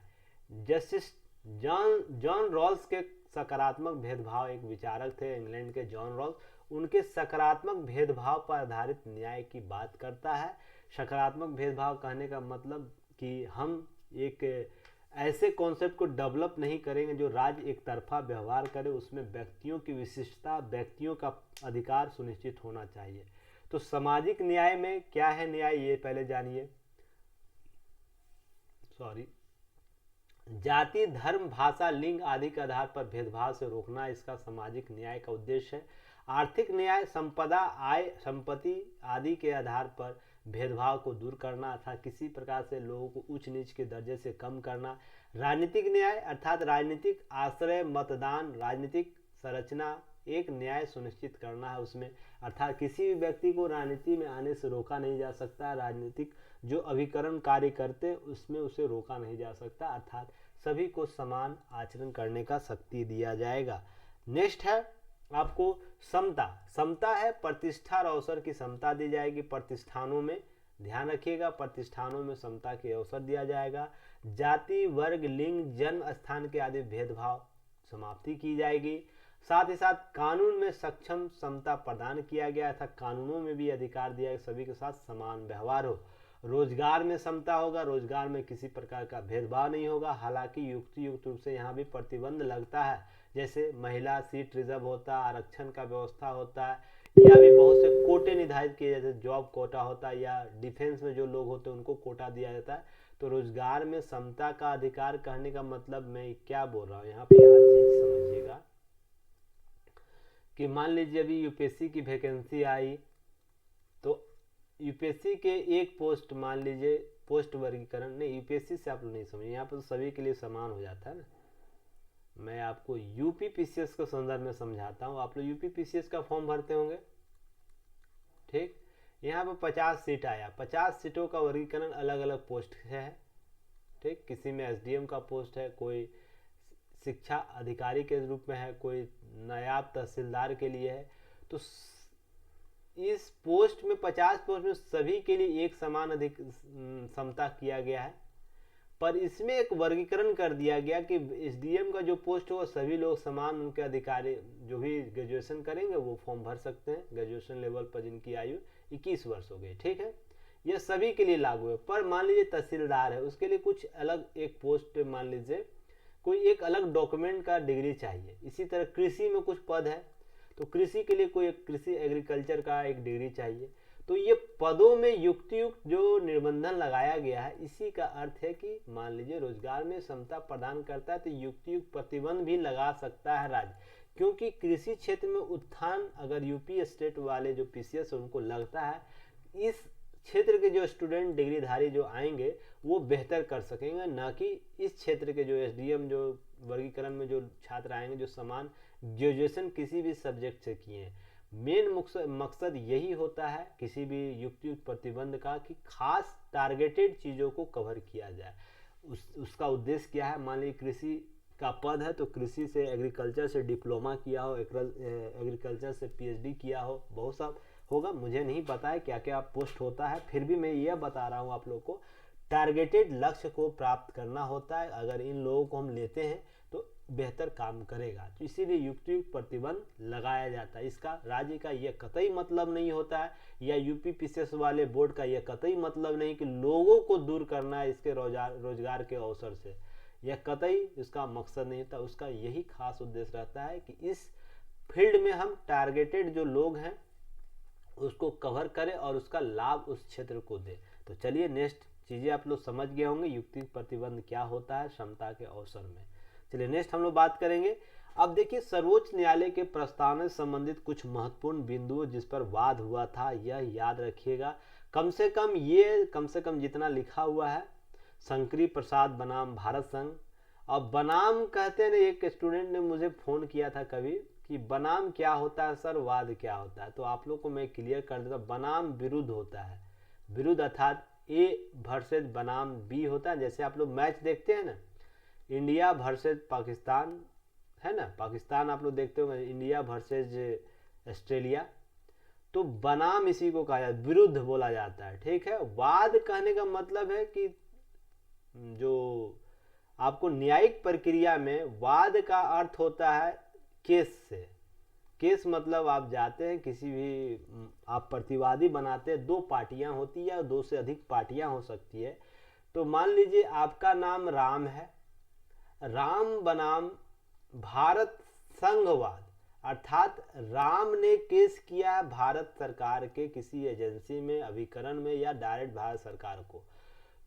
जस्टिस जॉन रॉल्स के सकारात्मक भेदभाव, एक विचारक थे इंग्लैंड के जॉन रॉल्स, उनके सकारात्मक भेदभाव पर आधारित न्याय की बात करता है। सकारात्मक भेदभाव कहने का मतलब कि हम एक ऐसे कॉन्सेप्ट को डेवलप नहीं करेंगे जो राज्य एक तरफा व्यवहार करे, उसमें व्यक्तियों की विशिष्टता, व्यक्तियों का अधिकार सुनिश्चित होना चाहिए। तो सामाजिक न्याय में क्या है न्याय, ये पहले जानिए। जाति, धर्म, भाषा, लिंग आदि के आधार पर भेदभाव से रोकना इसका सामाजिक न्याय का उद्देश्य है। आर्थिक न्याय, संपदा, आय, संपत्ति आदि के आधार पर भेदभाव को दूर करना अथवा किसी प्रकार से लोगों को उच्च नीच के दर्जे से कम करना। राजनीतिक न्याय अर्थात राजनीतिक आश्रय, मतदान, राजनीतिक संरचना, एक न्याय सुनिश्चित करना है उसमें, अर्थात किसी भी व्यक्ति को राजनीति में आने से रोका नहीं जा सकता। राजनीतिक जो अभिकरण कार्य करते उसमें उसे रोका नहीं जा सकता, अर्थात सभी को समान आचरण करने का शक्ति दिया जाएगा। नेक्स्ट है आपको समता। समता है प्रतिष्ठा और अवसर की समता दी जाएगी प्रतिष्ठानों में, ध्यान रखिएगा, प्रतिष्ठानों में समता के अवसर दिया जाएगा। जाति, वर्ग, लिंग, जन्म स्थान के आदि भेदभाव समाप्ति की जाएगी। साथ ही साथ कानून में सक्षम समता प्रदान किया गया था, कानूनों में भी अधिकार दिया है सभी के साथ समान व्यवहार हो। रोजगार में समता होगा, रोजगार में किसी प्रकार का भेदभाव नहीं होगा। हालांकि युक्त रूप से यहाँ भी प्रतिबंध लगता है, जैसे महिला सीट रिजर्व होता है, आरक्षण का व्यवस्था होता है, या भी बहुत से कोटे निर्धारित किए जाते हैं, जॉब कोटा होता है, या डिफेंस में जो लोग होते हैं उनको कोटा दिया जाता है। तो रोजगार में समता का अधिकार कहने का मतलब मैं क्या बोल रहा हूँ यहाँ पे, यहाँ चीज समझिएगा कि मान लीजिए अभी यूपीएससी की वैकेंसी आई, तो यूपीएससी के एक पोस्ट, मान लीजिए पोस्ट वर्गीकरण नहीं, यूपीएससी से आप लोग नहीं समझिए, यहाँ पर तो सभी के लिए समान हो जाता है ना। मैं आपको यूपीपीसीएस के संदर्भ में समझाता हूँ। आप लोग यूपीपीसीएस का फॉर्म भरते होंगे, ठीक। यहाँ पर 50 सीट आया, 50 सीटों का वर्गीकरण अलग अलग पोस्ट है, ठीक। किसी में एसडीएम का पोस्ट है, कोई शिक्षा अधिकारी के रूप में है, कोई नायब तहसीलदार के लिए है। तो इस पोस्ट में 50 पोस्ट में सभी के लिए एक समान अधिक समता किया गया है, पर इसमें एक वर्गीकरण कर दिया गया कि एसडीएम का जो पोस्ट हो सभी लोग समान, उनके अधिकारी जो भी ग्रेजुएशन करेंगे वो फॉर्म भर सकते हैं, ग्रेजुएशन लेवल पर जिनकी आयु 21 वर्ष हो गई, ठीक है। यह सभी के लिए लागू है। पर मान लीजिए तहसीलदार है, उसके लिए कुछ अलग एक पोस्ट, मान लीजिए कोई एक अलग डॉक्यूमेंट का डिग्री चाहिए। इसी तरह कृषि में कुछ पद है, तो कृषि के लिए कोई कृषि एग्रीकल्चर का एक डिग्री चाहिए। तो ये पदों में युक्त जो निबंधन लगाया गया है, इसी का अर्थ है कि मान लीजिए रोजगार में समता प्रदान करता है तो युक्त प्रतिबंध भी लगा सकता है राज्य, क्योंकि कृषि क्षेत्र में उत्थान अगर यूपी स्टेट वाले जो पीसीएस उनको लगता है इस क्षेत्र के जो स्टूडेंट डिग्रीधारी जो आएंगे वो बेहतर कर सकेंगे, ना कि इस क्षेत्र के जो एसडीएम जो वर्गीकरण में जो छात्र आएंगे जो समान ग्रेजुएशन किसी भी सब्जेक्ट से किए हैं। मेन मकसद यही होता है किसी भी युक्त प्रतिबंध का कि खास टारगेटेड चीज़ों को कवर किया जाए। उसका उद्देश्य क्या है, मान लीजिए कृषि का पद है तो कृषि से एग्रीकल्चर से डिप्लोमा किया हो, एग्रीकल्चर से पीएचडी किया हो, बहुत सा होगा, मुझे नहीं पता है क्या क्या पोस्ट होता है, फिर भी मैं यह बता रहा हूँ आप लोग को। टारगेटेड लक्ष्य को प्राप्त करना होता है, अगर इन लोगों को हम लेते हैं तो बेहतर काम करेगा, तो इसीलिए युक्त प्रतिबंध लगाया जाता है। इसका राज्य का यह कतई मतलब नहीं होता है, या यूपीपीसीएस वाले बोर्ड का यह कतई मतलब नहीं कि लोगों को दूर करना है इसके रोजगार के अवसर से, यह कतई इसका मकसद नहीं होता। उसका यही खास उद्देश्य रहता है कि इस फील्ड में हम टारगेटेड जो लोग हैं उसको कवर करें और उसका लाभ उस क्षेत्र को दे। तो चलिए नेक्स्ट चीज़ें आप लोग समझ गए होंगे, युक्ति प्रतिबंध क्या होता है क्षमता के अवसर में। चलिए नेक्स्ट हम लोग बात करेंगे। अब देखिए सर्वोच्च न्यायालय के प्रस्तावना से संबंधित कुछ महत्वपूर्ण बिंदु जिस पर वाद हुआ था, यह याद रखिएगा। कम से कम जितना लिखा हुआ है, शंकरी प्रसाद बनाम भारत संघ। अब बनाम कहते हैं ना, एक स्टूडेंट ने मुझे फ़ोन किया था कभी कि बनाम क्या होता है सर, वाद क्या होता है, तो आप लोग को मैं क्लियर कर देता हूँ। बनाम विरुद्ध होता है, विरुद्ध अर्थात ए वर्सेज बनाम बी होता है। जैसे आप लोग मैच देखते हैं ना, इंडिया वर्सेज पाकिस्तान है ना, पाकिस्तान आप लोग देखते होंगे, इंडिया वर्सेज ऑस्ट्रेलिया, तो बनाम इसी को कहा जाता है, विरुद्ध बोला जाता है, ठीक है। वाद कहने का मतलब है कि जो आपको न्यायिक प्रक्रिया में वाद का अर्थ होता है केस से। केस मतलब आप जाते हैं किसी भी, आप प्रतिवादी बनाते हैं, दो पार्टियां होती है, दो से अधिक पार्टियां हो सकती है। तो मान लीजिए आपका नाम राम है, राम बनाम भारत संघवाद, अर्थात राम ने केस किया भारत सरकार के किसी एजेंसी में, अभिकरण में, या डायरेक्ट भारत सरकार को,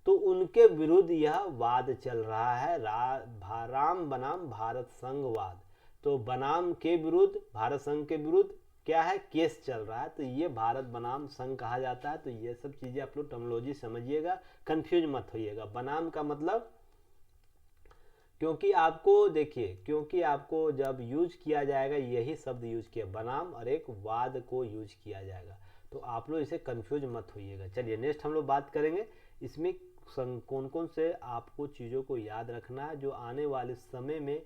तो उनके विरुद्ध यह वाद चल रहा है, राम बनाम भारत संघवाद। तो बनाम के विरुद्ध, भारत संघ के विरुद्ध क्या है, केस चल रहा है, तो ये भारत बनाम संघ कहा जाता है। तो ये सब चीजें आप लोग टर्मिनोलॉजी समझिएगा, कंफ्यूज मत होइएगा। बनाम का मतलब, क्योंकि आपको देखिए, क्योंकि आपको जब यूज किया जाएगा यही शब्द यूज किया, बनाम और एक वाद को यूज किया जाएगा, तो आप लोग इसे कंफ्यूज मत होइएगा। चलिए नेक्स्ट हम लोग बात करेंगे, इसमें कौन कौन से आपको चीज़ों को याद रखना है जो आने वाले समय में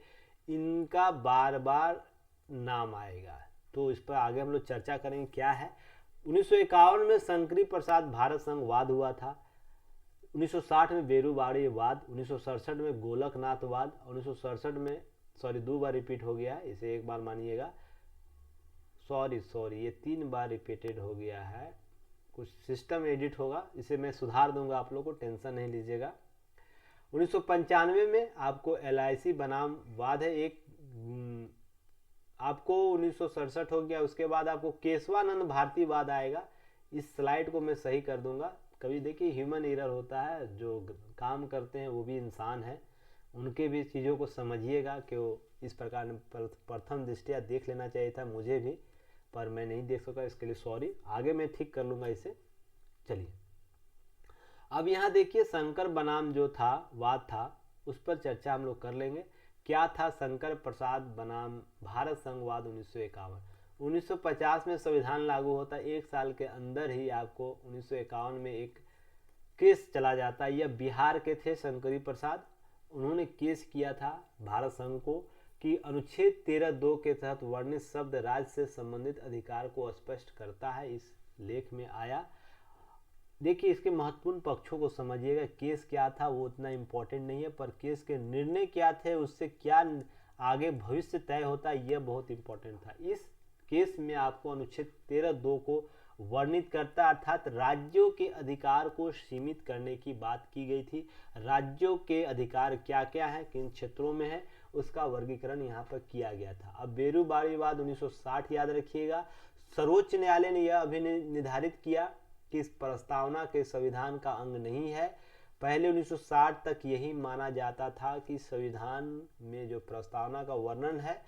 इनका बार बार नाम आएगा, तो इस पर आगे हम लोग चर्चा करेंगे क्या है। 1951 में शंकरी प्रसाद भारत संघ वाद हुआ था, 1960 में बेरूबाड़ी वाद, 1967 में गोलकनाथ वाद, 1967 में, सॉरी 2 बार रिपीट हो गया है, इसे एक बार मानिएगा, सॉरी ये 3 बार रिपीटेड हो गया है, कुछ सिस्टम एडिट होगा, इसे मैं सुधार दूंगा, आप लोग को टेंशन नहीं लीजिएगा। 1995 में आपको LIC बनाम वाद है एक, आपको 1967 हो गया। उसके बाद आपको केशवानंद भारती वाद आएगा। इस स्लाइड को मैं सही कर दूंगा, कभी देखिए ह्यूमन एरर होता है, जो काम करते हैं वो भी इंसान है, उनके भी चीज़ों को समझिएगा कि वो इस प्रकार प्रथम दृष्टया देख लेना चाहिए था मुझे भी, पर मैं नहीं देख सका, इसके लिए सॉरी, आगे मैं ठीक कर लूँगा इसे। चलिए अब यहाँ देखिए शंकर बनाम जो था वाद था, उस पर चर्चा हम लोग कर लेंगे। क्या था शंकर प्रसाद बनाम भारत संघवाद 1951। 1950 में संविधान लागू होता है, एक साल के अंदर ही आपको 1951 में एक केस चला जाता है। यह बिहार के थे शंकरी प्रसाद, उन्होंने केस किया था भारत संघ को कि अनुच्छेद 13(2) के तहत वर्णित शब्द राज्य से संबंधित अधिकार को स्पष्ट करता है, इस लेख में आया। देखिए इसके महत्वपूर्ण पक्षों को समझिएगा, केस क्या था वो उतना इम्पोर्टेंट नहीं है, पर केस के निर्णय क्या थे, उससे क्या आगे भविष्य तय होता है, यह बहुत इम्पोर्टेंट था। इस केस में आपको अनुच्छेद 13(2) को वर्णित करता, अर्थात राज्यों के अधिकार को सीमित करने की बात की गई थी। राज्यों के अधिकार क्या क्या है, किन क्षेत्रों में है, उसका वर्गीकरण यहाँ पर किया गया था। अब बेरूबारी वाद 1960 याद रखिएगा। सर्वोच्च न्यायालय ने यह अभी निर्धारित किया कि इस प्रस्तावना के संविधान का अंग नहीं है। पहले 1960 तक यही माना जाता था कि संविधान में जो प्रस्तावना का वर्णन है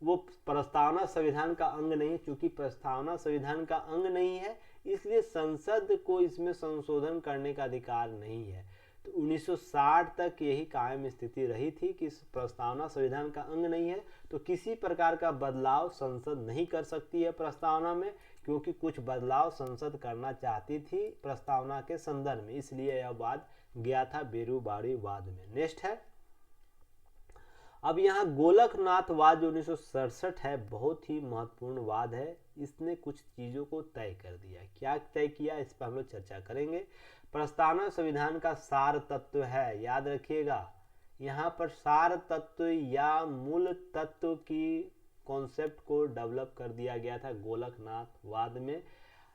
वो प्रस्तावना संविधान का अंग नहीं, चूंकि प्रस्तावना संविधान का अंग नहीं है इसलिए संसद को इसमें संशोधन करने का अधिकार नहीं है। तो 1960 तक यही कायम स्थिति रही थी कि प्रस्तावना संविधान का अंग नहीं है, तो किसी प्रकार का बदलाव संसद नहीं कर सकती है प्रस्तावना में, क्योंकि कुछ बदलाव संसद करना चाहती थी प्रस्तावना के संदर्भ में, इसलिए यह वाद गया था बेरूबारी वाद में। नेक्स्ट है अब यहाँ गोलकनाथ वाद जो 1967 है, बहुत ही महत्वपूर्ण वाद है। इसने कुछ चीजों को तय कर दिया। क्या तय किया, इस पर हम लोग चर्चा करेंगे। प्रस्तावना संविधान का सार तत्व है, याद रखिएगा यहाँ पर सार तत्व या मूल तत्व की कॉन्सेप्ट को डेवलप कर दिया गया था गोलकनाथ वाद में।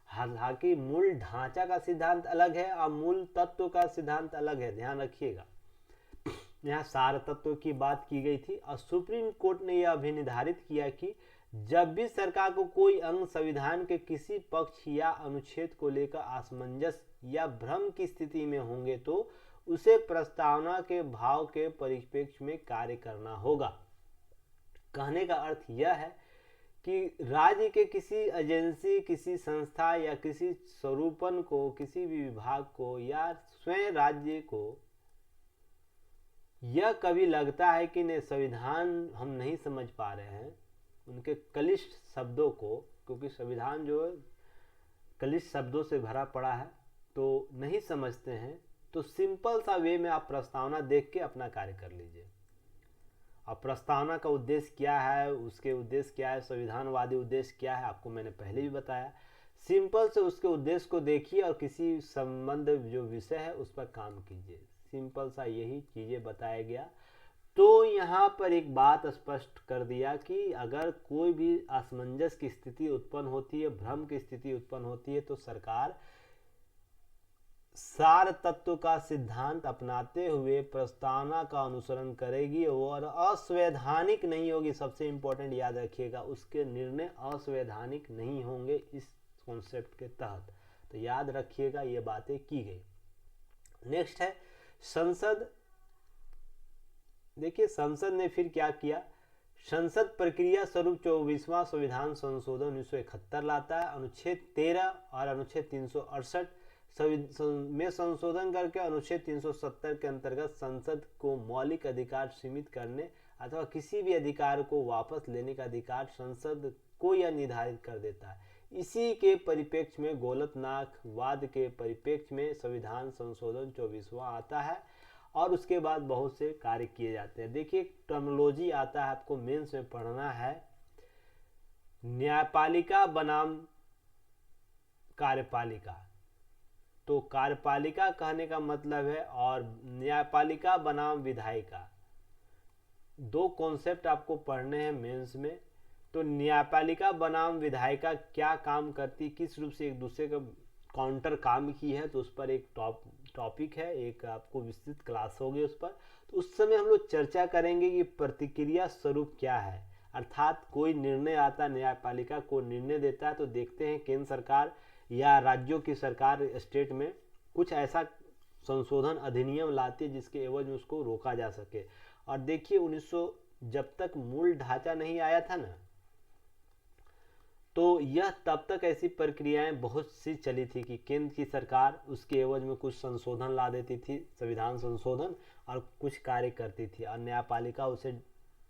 हालांकि मूल ढांचा का सिद्धांत अलग है और मूल तत्व का सिद्धांत अलग है, ध्यान रखिएगा। यहाँ सार तत्व की बात की गई थी और सुप्रीम कोर्ट ने यह भी निर्धारित किया कि जब भी सरकार को कोई अंग संविधान के किसी पक्ष या अनुच्छेद को लेकर असमंजस या भ्रम की स्थिति में होंगे तो उसे प्रस्तावना के भाव के परिप्रेक्ष्य में कार्य करना होगा। कहने का अर्थ यह है कि राज्य के किसी एजेंसी, किसी संस्था या किसी स्वरूपन को, किसी भी विभाग को या स्वयं राज्य को यह कभी लगता है कि नहीं संविधान हम नहीं समझ पा रहे हैं, उनके क्लिष्ट शब्दों को, क्योंकि संविधान जो है क्लिष्ट शब्दों से भरा पड़ा है तो नहीं समझते हैं, तो सिंपल सा वे में आप प्रस्तावना देख के अपना कार्य कर लीजिए। अब प्रस्तावना का उद्देश्य क्या है, उसके उद्देश्य क्या है, संविधानवादी उद्देश्य क्या है, आपको मैंने पहले भी बताया। सिंपल से उसके उद्देश्य को देखिए और किसी संबंध जो विषय है उस पर काम कीजिए। सिंपल सा यही चीजें बताया गया। तो यहाँ पर एक बात स्पष्ट कर दिया कि अगर कोई भी असमंजस की स्थिति उत्पन्न होती है, भ्रम की स्थिति उत्पन्न होती है, तो सरकार सार तत्व का सिद्धांत अपनाते हुए प्रस्तावना का अनुसरण करेगी और असंवैधानिक नहीं होगी। सबसे इंपॉर्टेंट याद रखिएगा, उसके निर्णय असंवैधानिक नहीं होंगे इस कॉन्सेप्ट के तहत। तो याद रखिएगा ये बातें की गई। नेक्स्ट है संसद। देखिए संसद ने फिर क्या किया, संसद प्रक्रिया स्वरूप 24वां संविधान संशोधन 1971 लाता है। अनुच्छेद 13 और अनुच्छेद 368 में संशोधन करके अनुच्छेद 370 के अंतर्गत संसद को मौलिक अधिकार सीमित करने अथवा किसी भी अधिकार को वापस लेने का अधिकार संसद को यह निर्धारित कर देता है। इसी के परिप्रेक्ष्य में गोलकनाथ वाद के परिप्रेक्ष्य में संविधान संशोधन 24वां आता है और उसके बाद बहुत से कार्य किए जाते हैं। देखिए टर्मिनोलॉजी आता है, आपको मेंस में पढ़ना है, न्यायपालिका बनाम कार्यपालिका। तो कार्यपालिका कहने का मतलब है और न्यायपालिका बनाम विधायिका, दो कॉन्सेप्ट आपको पढ़ने हैं मेंस में। तो न्यायपालिका बनाम विधायिका क्या काम करती, किस रूप से एक दूसरे का काउंटर काम की है, तो उस पर एक टॉपिक है, एक आपको विस्तृत क्लास होगी उस पर। तो उस समय हम लोग चर्चा करेंगे कि प्रतिक्रिया स्वरूप क्या है। अर्थात कोई निर्णय आता, न्यायपालिका को निर्णय देता है, तो देखते हैं केंद्र सरकार या राज्यों की सरकार स्टेट में कुछ ऐसा संशोधन अधिनियम लाती है जिसके एवज में उसको रोका जा सके। और देखिए 1900 जब तक मूल ढांचा नहीं आया था ना, तो यह तब तक ऐसी प्रक्रियाएं बहुत सी चली थी कि केंद्र की सरकार उसके एवज में कुछ संशोधन ला देती थी, संविधान संशोधन, और कुछ कार्य करती थी, और न्यायपालिका उसे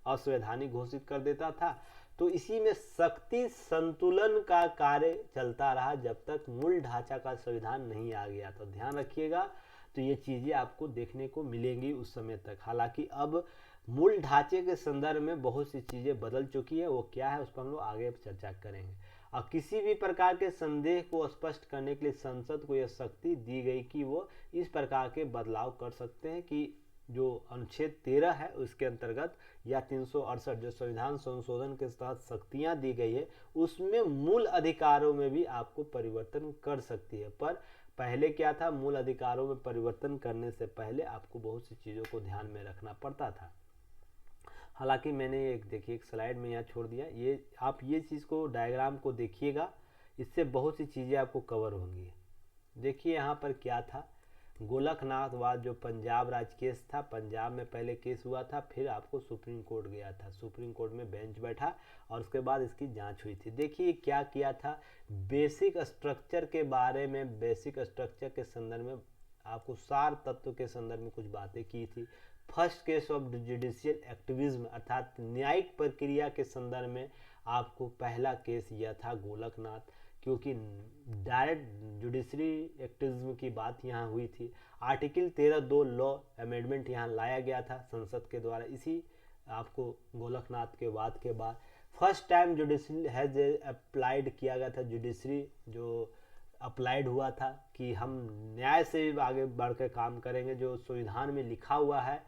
असंवैधानिक घोषित कर देता था। तो इसी में शक्ति संतुलन का कार्य चलता रहा जब तक मूल ढांचा का संविधान नहीं आ गया। तो ध्यान रखिएगा, तो ये चीजें आपको देखने को मिलेंगी उस समय तक। हालांकि अब मूल ढांचे के संदर्भ में बहुत सी चीजें बदल चुकी है, वो क्या है उस पर हम लोग आगे चर्चा करेंगे। और किसी भी प्रकार के संदेह को स्पष्ट करने के लिए संसद को यह शक्ति दी गई कि वो इस प्रकार के बदलाव कर सकते हैं कि जो अनुच्छेद 13 है उसके अंतर्गत, या 368 जो संविधान संशोधन के तहत शक्तियां दी गई है, उसमें मूल अधिकारों में भी आपको परिवर्तन कर सकती है। पर पहले क्या था, मूल अधिकारों में परिवर्तन करने से पहले आपको बहुत सी चीज़ों को ध्यान में रखना पड़ता था। हालांकि मैंने एक देखिए एक स्लाइड में यहाँ छोड़ दिया, ये आप ये चीज़ को डायग्राम को देखिएगा, इससे बहुत सी चीज़ें आपको कवर होंगी। देखिए यहाँ पर क्या था, गोलकनाथवाद जो पंजाब राज्य केस था, पंजाब में पहले केस हुआ था, फिर आपको सुप्रीम कोर्ट गया था, सुप्रीम कोर्ट में बेंच बैठा और उसके बाद इसकी जांच हुई थी। देखिए क्या किया था, बेसिक स्ट्रक्चर के बारे में, बेसिक स्ट्रक्चर के संदर्भ में आपको सार तत्व के संदर्भ में कुछ बातें की थी। First case of judicial activism अर्थात न्यायिक प्रक्रिया के संदर्भ में आपको पहला केस यह था गोलकनाथ, क्योंकि डायरेक्ट जुडिशरी एक्टिविज्म की बात यहाँ हुई थी। आर्टिकल 13(2) लॉ अमेंडमेंट यहाँ लाया गया था संसद के द्वारा, इसी आपको गोलकनाथ के वाद के बाद first time judiciary has applied किया गया था, जुडिशरी जो अप्लाइड हुआ था कि हम न्याय से आगे बढ़कर काम करेंगे, जो संविधान में लिखा हुआ है,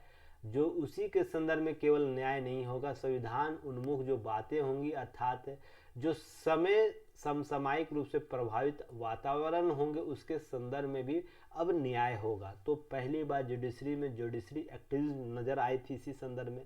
जो उसी के संदर्भ में केवल न्याय नहीं होगा, संविधान उन्मुख जो बातें होंगी, अर्थात जो समय समसामयिक रूप से प्रभावित वातावरण होंगे उसके संदर्भ में भी अब न्याय होगा। तो पहली बार जुडिशरी में जुडिशरी एक्टिविज्म नजर आई थी इसी संदर्भ में।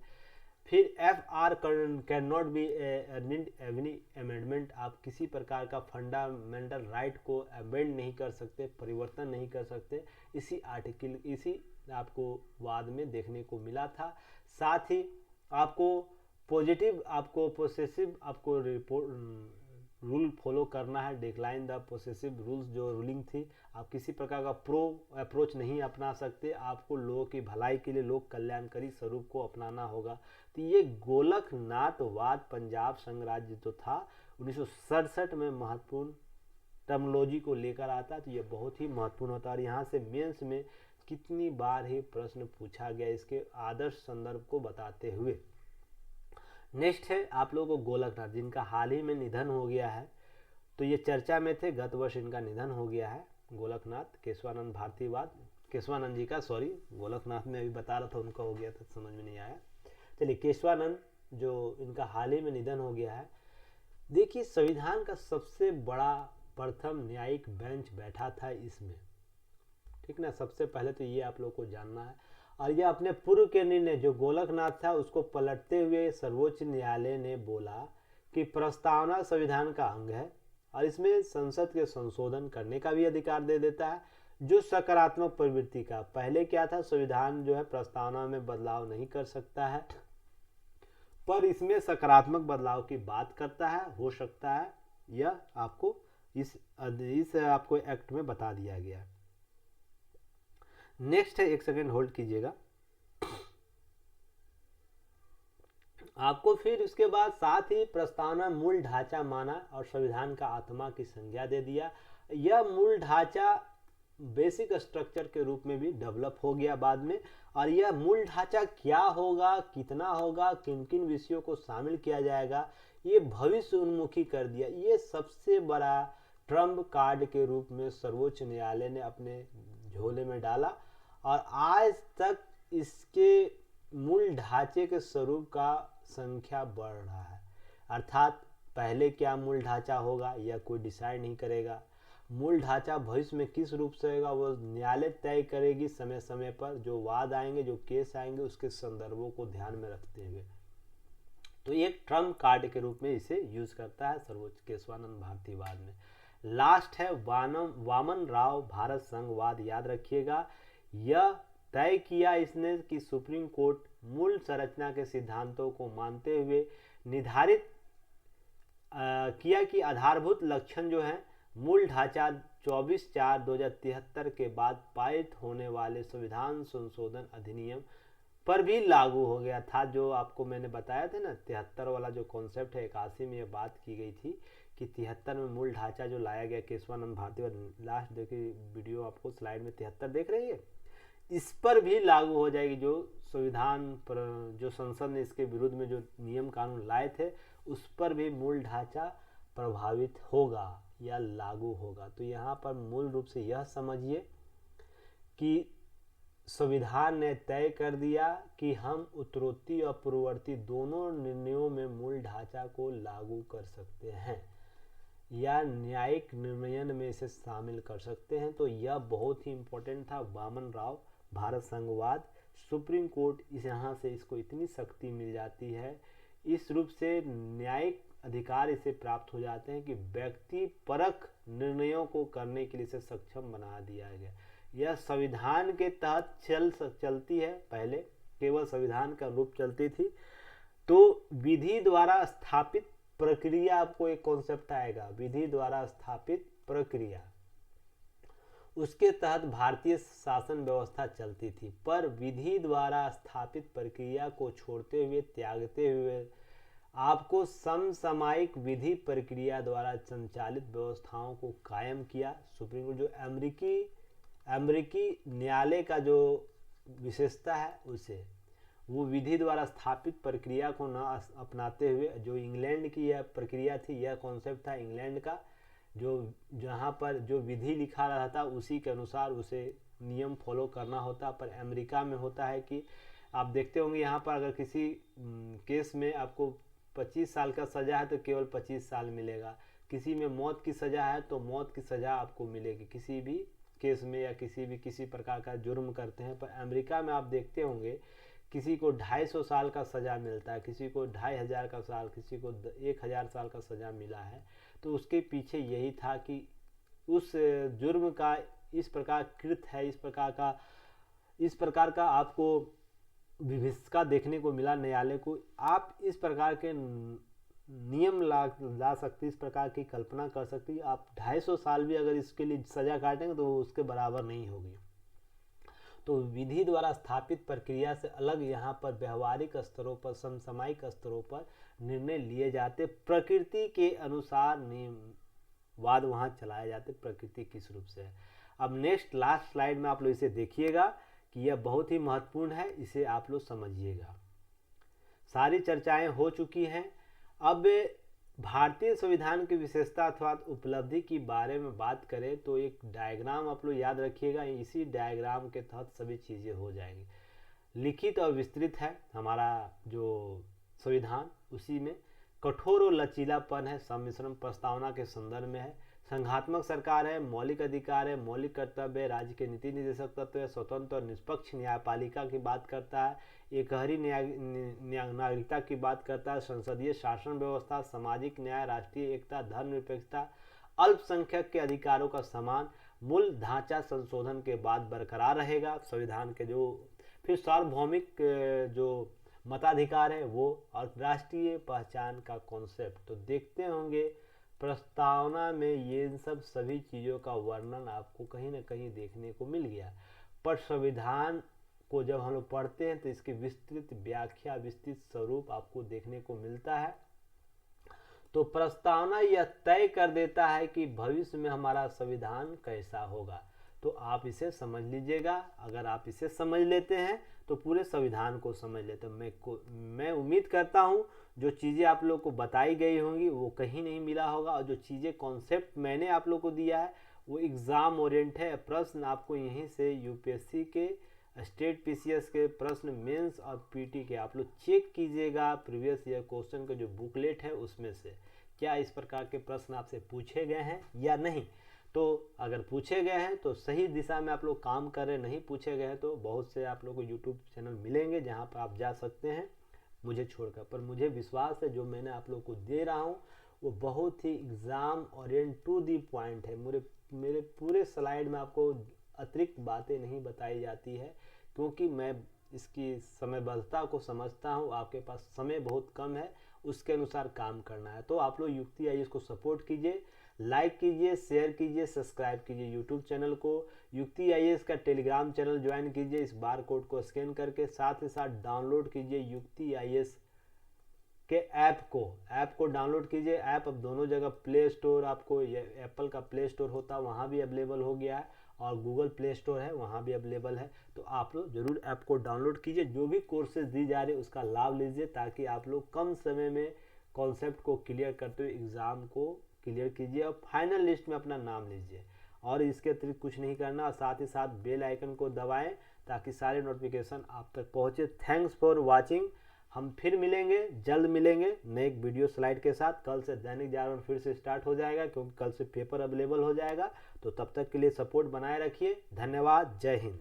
फिर FR can not be any amendment, आप किसी प्रकार का फंडामेंटल राइट को अमेंड नहीं कर सकते, परिवर्तन नहीं कर सकते, इसी आर्टिकल इसी आपको वाद में देखने को मिला था। साथ ही आपको पॉजिटिव, आपको पोसेसिव, आपको रूल फॉलो करना है, डिक्लाइन द पोसेसिव रूल्स जो रूलिंग थी, आप किसी प्रकार का प्रो अप्रोच नहीं अपना सकते, आपको लोगों की भलाई के लिए लोक कल्याणकारी स्वरूप को अपनाना होगा। तो ये गोलकनाथवाद पंजाब संघ राज्य जो था 1967 में महत्वपूर्ण टर्मिनोलॉजी को लेकर आता है, तो ये बहुत ही महत्वपूर्ण होता है। और यहाँ से मेंस में कितनी बार ही प्रश्न पूछा गया इसके आदर्श संदर्भ को बताते हुए। नेक्स्ट है आप लोगों को गोलकनाथ, जिनका हाल ही में निधन हो गया है, तो ये चर्चा में थे, गत वर्ष इनका निधन हो गया है। गोलकनाथ केशवानंद भारतीवाद, केशवानंद जी का, सॉरी गोलकनाथ में अभी बता रहा था उनका हो गया था, समझ में नहीं आया। चलिए केशवानंद जो इनका हाल ही में निधन हो गया है। देखिए संविधान का सबसे बड़ा प्रथम न्यायिक बेंच बैठा था इसमें, ठीक ना, सबसे पहले तो ये आप लोग को जानना है। और यह अपने पूर्व के निर्णय जो गोलकनाथ था उसको पलटते हुए सर्वोच्च न्यायालय ने बोला कि प्रस्तावना संविधान का अंग है और इसमें संसद के संशोधन करने का भी अधिकार दे देता है, जो सकारात्मक प्रवृत्ति का। पहले क्या था, संविधान जो है प्रस्तावना में बदलाव नहीं कर सकता है, पर इसमें सकारात्मक बदलाव की बात करता है, हो सकता है, यह आपको इस आपको एक्ट में बता दिया गया। नेक्स्ट है, एक सेकेंड होल्ड कीजिएगा। आपको फिर उसके बाद साथ ही प्रस्तावना मूल ढांचा माना और संविधान का आत्मा की संज्ञा दे दिया। यह मूल ढांचा बेसिक स्ट्रक्चर के रूप में भी डेवलप हो गया बाद में। और यह मूल ढांचा क्या होगा, कितना होगा, किन किन विषयों को शामिल किया जाएगा, ये भविष्य उन्मुखी कर दिया। ये सबसे बड़ा ट्रम्प कार्ड के रूप में सर्वोच्च न्यायालय ने अपने झोले में डाला और आज तक इसके मूल ढांचे के स्वरूप का संख्या बढ़ रहा है। अर्थात पहले क्या मूल ढांचा होगा यह कोई डिसाइड नहीं करेगा, मूल ढांचा भविष्य में किस रूप से होगा वो न्यायालय तय करेगी समय समय पर। जो वाद आएंगे, जो केस आएंगे, उसके संदर्भों को ध्यान में रखते हुए। तो एक ट्रम्प कार्ड के रूप में इसे यूज करता है सर्वोच्च केशवानंद भारती वाद में। लास्ट है वामन राव भारत संघवाद। याद रखिएगा, यह तय किया इसने कि सुप्रीम कोर्ट मूल संरचना के सिद्धांतों को मानते हुए निर्धारित किया कि आधारभूत लक्षण जो है मूल ढांचा 24/4/2073 के बाद पारित होने वाले संविधान संशोधन अधिनियम पर भी लागू हो गया था। जो आपको मैंने बताया था ना 73 वाला जो कॉन्सेप्ट है, 81 में ये बात की गई थी कि 73 में मूल ढांचा जो लाया गया केशवानंद भारती, और लास्ट देखिए वीडियो आपको स्लाइड में 73 देख रही है, इस पर भी लागू हो जाएगी। जो संविधान पर जो संसद ने इसके विरुद्ध में जो नियम कानून लाए थे उस पर भी मूल ढांचा प्रभावित होगा या लागू होगा। तो यहाँ पर मूल रूप से यह समझिए कि संविधान ने तय कर दिया कि हम उत्तरोत्तर और पूर्ववर्ती दोनों निर्णयों में मूल ढांचा को लागू कर सकते हैं या न्यायिक निर्णयन में इसे शामिल कर सकते हैं। तो यह बहुत ही इम्पोर्टेंट था वामन राव भारत संघवाद। सुप्रीम कोर्ट इस यहाँ से इसको इतनी शक्ति मिल जाती है, इस रूप से न्यायिक अधिकार इसे प्राप्त हो जाते हैं कि व्यक्ति परख निर्णयों को करने के लिए इसे सक्षम बना दिया गया। यह संविधान के तहत चलती है, पहले केवल संविधान का रूप चलती थी। तो विधि द्वारा स्थापित प्रक्रिया, आपको एक कॉन्सेप्ट आएगा, विधि द्वारा स्थापित प्रक्रिया, उसके तहत भारतीय शासन व्यवस्था चलती थी। पर विधि द्वारा स्थापित प्रक्रिया को छोड़ते हुए, त्यागते हुए आपको समसामयिक विधि प्रक्रिया द्वारा संचालित व्यवस्थाओं को कायम किया। सुप्रीम कोर्ट जो अमेरिकी न्यायालय का जो विशेषता है उसे, वो विधि द्वारा स्थापित प्रक्रिया को न अपनाते हुए, जो इंग्लैंड की यह प्रक्रिया थी, यह कॉन्सेप्ट था इंग्लैंड का, जो जहाँ पर जो विधि लिखा रहा था उसी के अनुसार उसे नियम फॉलो करना होता। पर अमेरिका में होता है कि आप देखते होंगे यहाँ पर अगर किसी केस में आपको 25 साल का सज़ा है तो केवल 25 साल मिलेगा, किसी में मौत की सज़ा है तो मौत की सज़ा आपको मिलेगी किसी भी केस में, या किसी प्रकार का जुर्म करते हैं। पर अमेरिका में आप देखते होंगे किसी को 250 साल का सज़ा मिलता है, किसी को 2500 का साल, किसी को 1000 साल का सज़ा मिला है। तो उसके पीछे यही था कि उस जुर्म का इस प्रकार कृत है, इस प्रकार का आपको विभिषिका देखने को मिला न्यायालय को। आप इस प्रकार के नियम ला सकती, इस प्रकार की कल्पना कर सकती। आप 250 साल भी अगर इसके लिए सजा काटेंगे तो उसके बराबर नहीं होगी। तो विधि द्वारा स्थापित प्रक्रिया से अलग यहाँ पर व्यवहारिक स्तरों पर, समसामयिक स्तरों पर निर्णय लिए जाते, प्रकृति के अनुसार वाद वहाँ चलाए जाते, प्रकृति किस रूप से है। अब नेक्स्ट लास्ट स्लाइड में आप लोग इसे देखिएगा कि यह बहुत ही महत्वपूर्ण है, इसे आप लोग समझिएगा। सारी चर्चाएं हो चुकी हैं। अब भारतीय संविधान की विशेषता अथवा उपलब्धि के बारे में बात करें तो एक डायग्राम आप लोग याद रखिएगा, इसी डायग्राम के तहत सभी चीज़ें हो जाएंगी। लिखित और विस्तृत है हमारा जो संविधान, उसी में कठोर और लचीलापन है, सम्मिश्रण प्रस्तावना के संदर्भ में है, संघात्मक सरकार है, मौलिक अधिकार है, मौलिक कर्तव्य है, राज्य के नीति निर्देशक तत्व है, स्वतंत्र और निष्पक्ष न्यायपालिका की बात करता है, एकहरी नागरिकता की बात करता है, संसदीय शासन व्यवस्था, सामाजिक न्याय, राष्ट्रीय एकता, धर्मनिरपेक्षता, अल्पसंख्यक के अधिकारों का समान, मूल ढांचा संशोधन के बाद बरकरार रहेगा संविधान के जो, फिर सार्वभौमिक जो मताधिकार है वो, और राष्ट्रीय पहचान का कॉन्सेप्ट। तो देखते होंगे प्रस्तावना में ये सब सभी चीज़ों का वर्णन आपको कहीं ना कहीं देखने को मिल गया। पर संविधान को जब हम लोग पढ़ते हैं तो इसकी विस्तृत व्याख्या, विस्तृत स्वरूप आपको देखने को मिलता है। तो प्रस्तावना यह तय कर देता है कि भविष्य में हमारा संविधान कैसा होगा। तो आप इसे समझ लीजिएगा, अगर आप इसे समझ लेते हैं तो पूरे संविधान को समझ लेते हैं। मैं उम्मीद करता हूँ जो चीज़ें आप लोग को बताई गई होंगी वो कहीं नहीं मिला होगा, और जो चीज़ें कॉन्सेप्ट मैंने आप लोग को दिया है वो एग्ज़ाम ओरिएंट है। प्रश्न आपको यहीं से यूपीएससी के, स्टेट पीसीएस के प्रश्न, मेंस और पीटी के आप लोग चेक कीजिएगा प्रीवियस ईयर क्वेश्चन का जो बुकलेट है उसमें से क्या इस प्रकार के प्रश्न आपसे पूछे गए हैं या नहीं। तो अगर पूछे गए हैं तो सही दिशा में आप लोग काम कर रहे हैं, नहीं पूछे गए हैं तो बहुत से आप लोग को यूट्यूब चैनल मिलेंगे जहाँ पर आप जा सकते हैं मुझे छोड़कर। पर मुझे विश्वास है जो मैंने आप लोग को दे रहा हूँ वो बहुत ही exam orient to the point है। मेरे पूरे स्लाइड में आपको अतिरिक्त बातें नहीं बताई जाती है, क्योंकि मैं इसकी समयबद्धता को समझता हूँ। आपके पास समय बहुत कम है, उसके अनुसार काम करना है। तो आप लोग युक्ति आईएएस को सपोर्ट कीजिए, लाइक कीजिए, शेयर कीजिए, सब्सक्राइब कीजिए यूट्यूब चैनल को। युक्ति आईएएस का टेलीग्राम चैनल ज्वाइन कीजिए इस बार कोड को स्कैन करके। साथ ही साथ डाउनलोड कीजिए युक्ति आईएएस के ऐप को डाउनलोड कीजिए। ऐप अब दोनों जगह प्ले स्टोर, आपको एप्पल का प्ले स्टोर होता है वहाँ भी अवेलेबल हो गया है, और गूगल प्ले स्टोर है वहाँ भी अवेलेबल है। तो आप लोग जरूर ऐप को डाउनलोड कीजिए, जो भी कोर्सेज दी जा रही है उसका लाभ लीजिए, ताकि आप लोग कम समय में कॉन्सेप्ट को क्लियर करते हुए एग्ज़ाम को क्लियर कीजिए और फाइनल लिस्ट में अपना नाम लीजिए। और इसके अतिरिक्त कुछ नहीं करना, साथ ही साथ बेल आइकन को दबाएं ताकि सारे नोटिफिकेशन आप तक पहुँचे। Thanks for watching. हम फिर मिलेंगे, जल्द मिलेंगे नए एक वीडियो स्लाइड के साथ। कल से दैनिक जागरण फिर से स्टार्ट हो जाएगा, क्योंकि कल से पेपर अवेलेबल हो जाएगा। तो तब तक के लिए सपोर्ट बनाए रखिए। धन्यवाद। जय हिंद।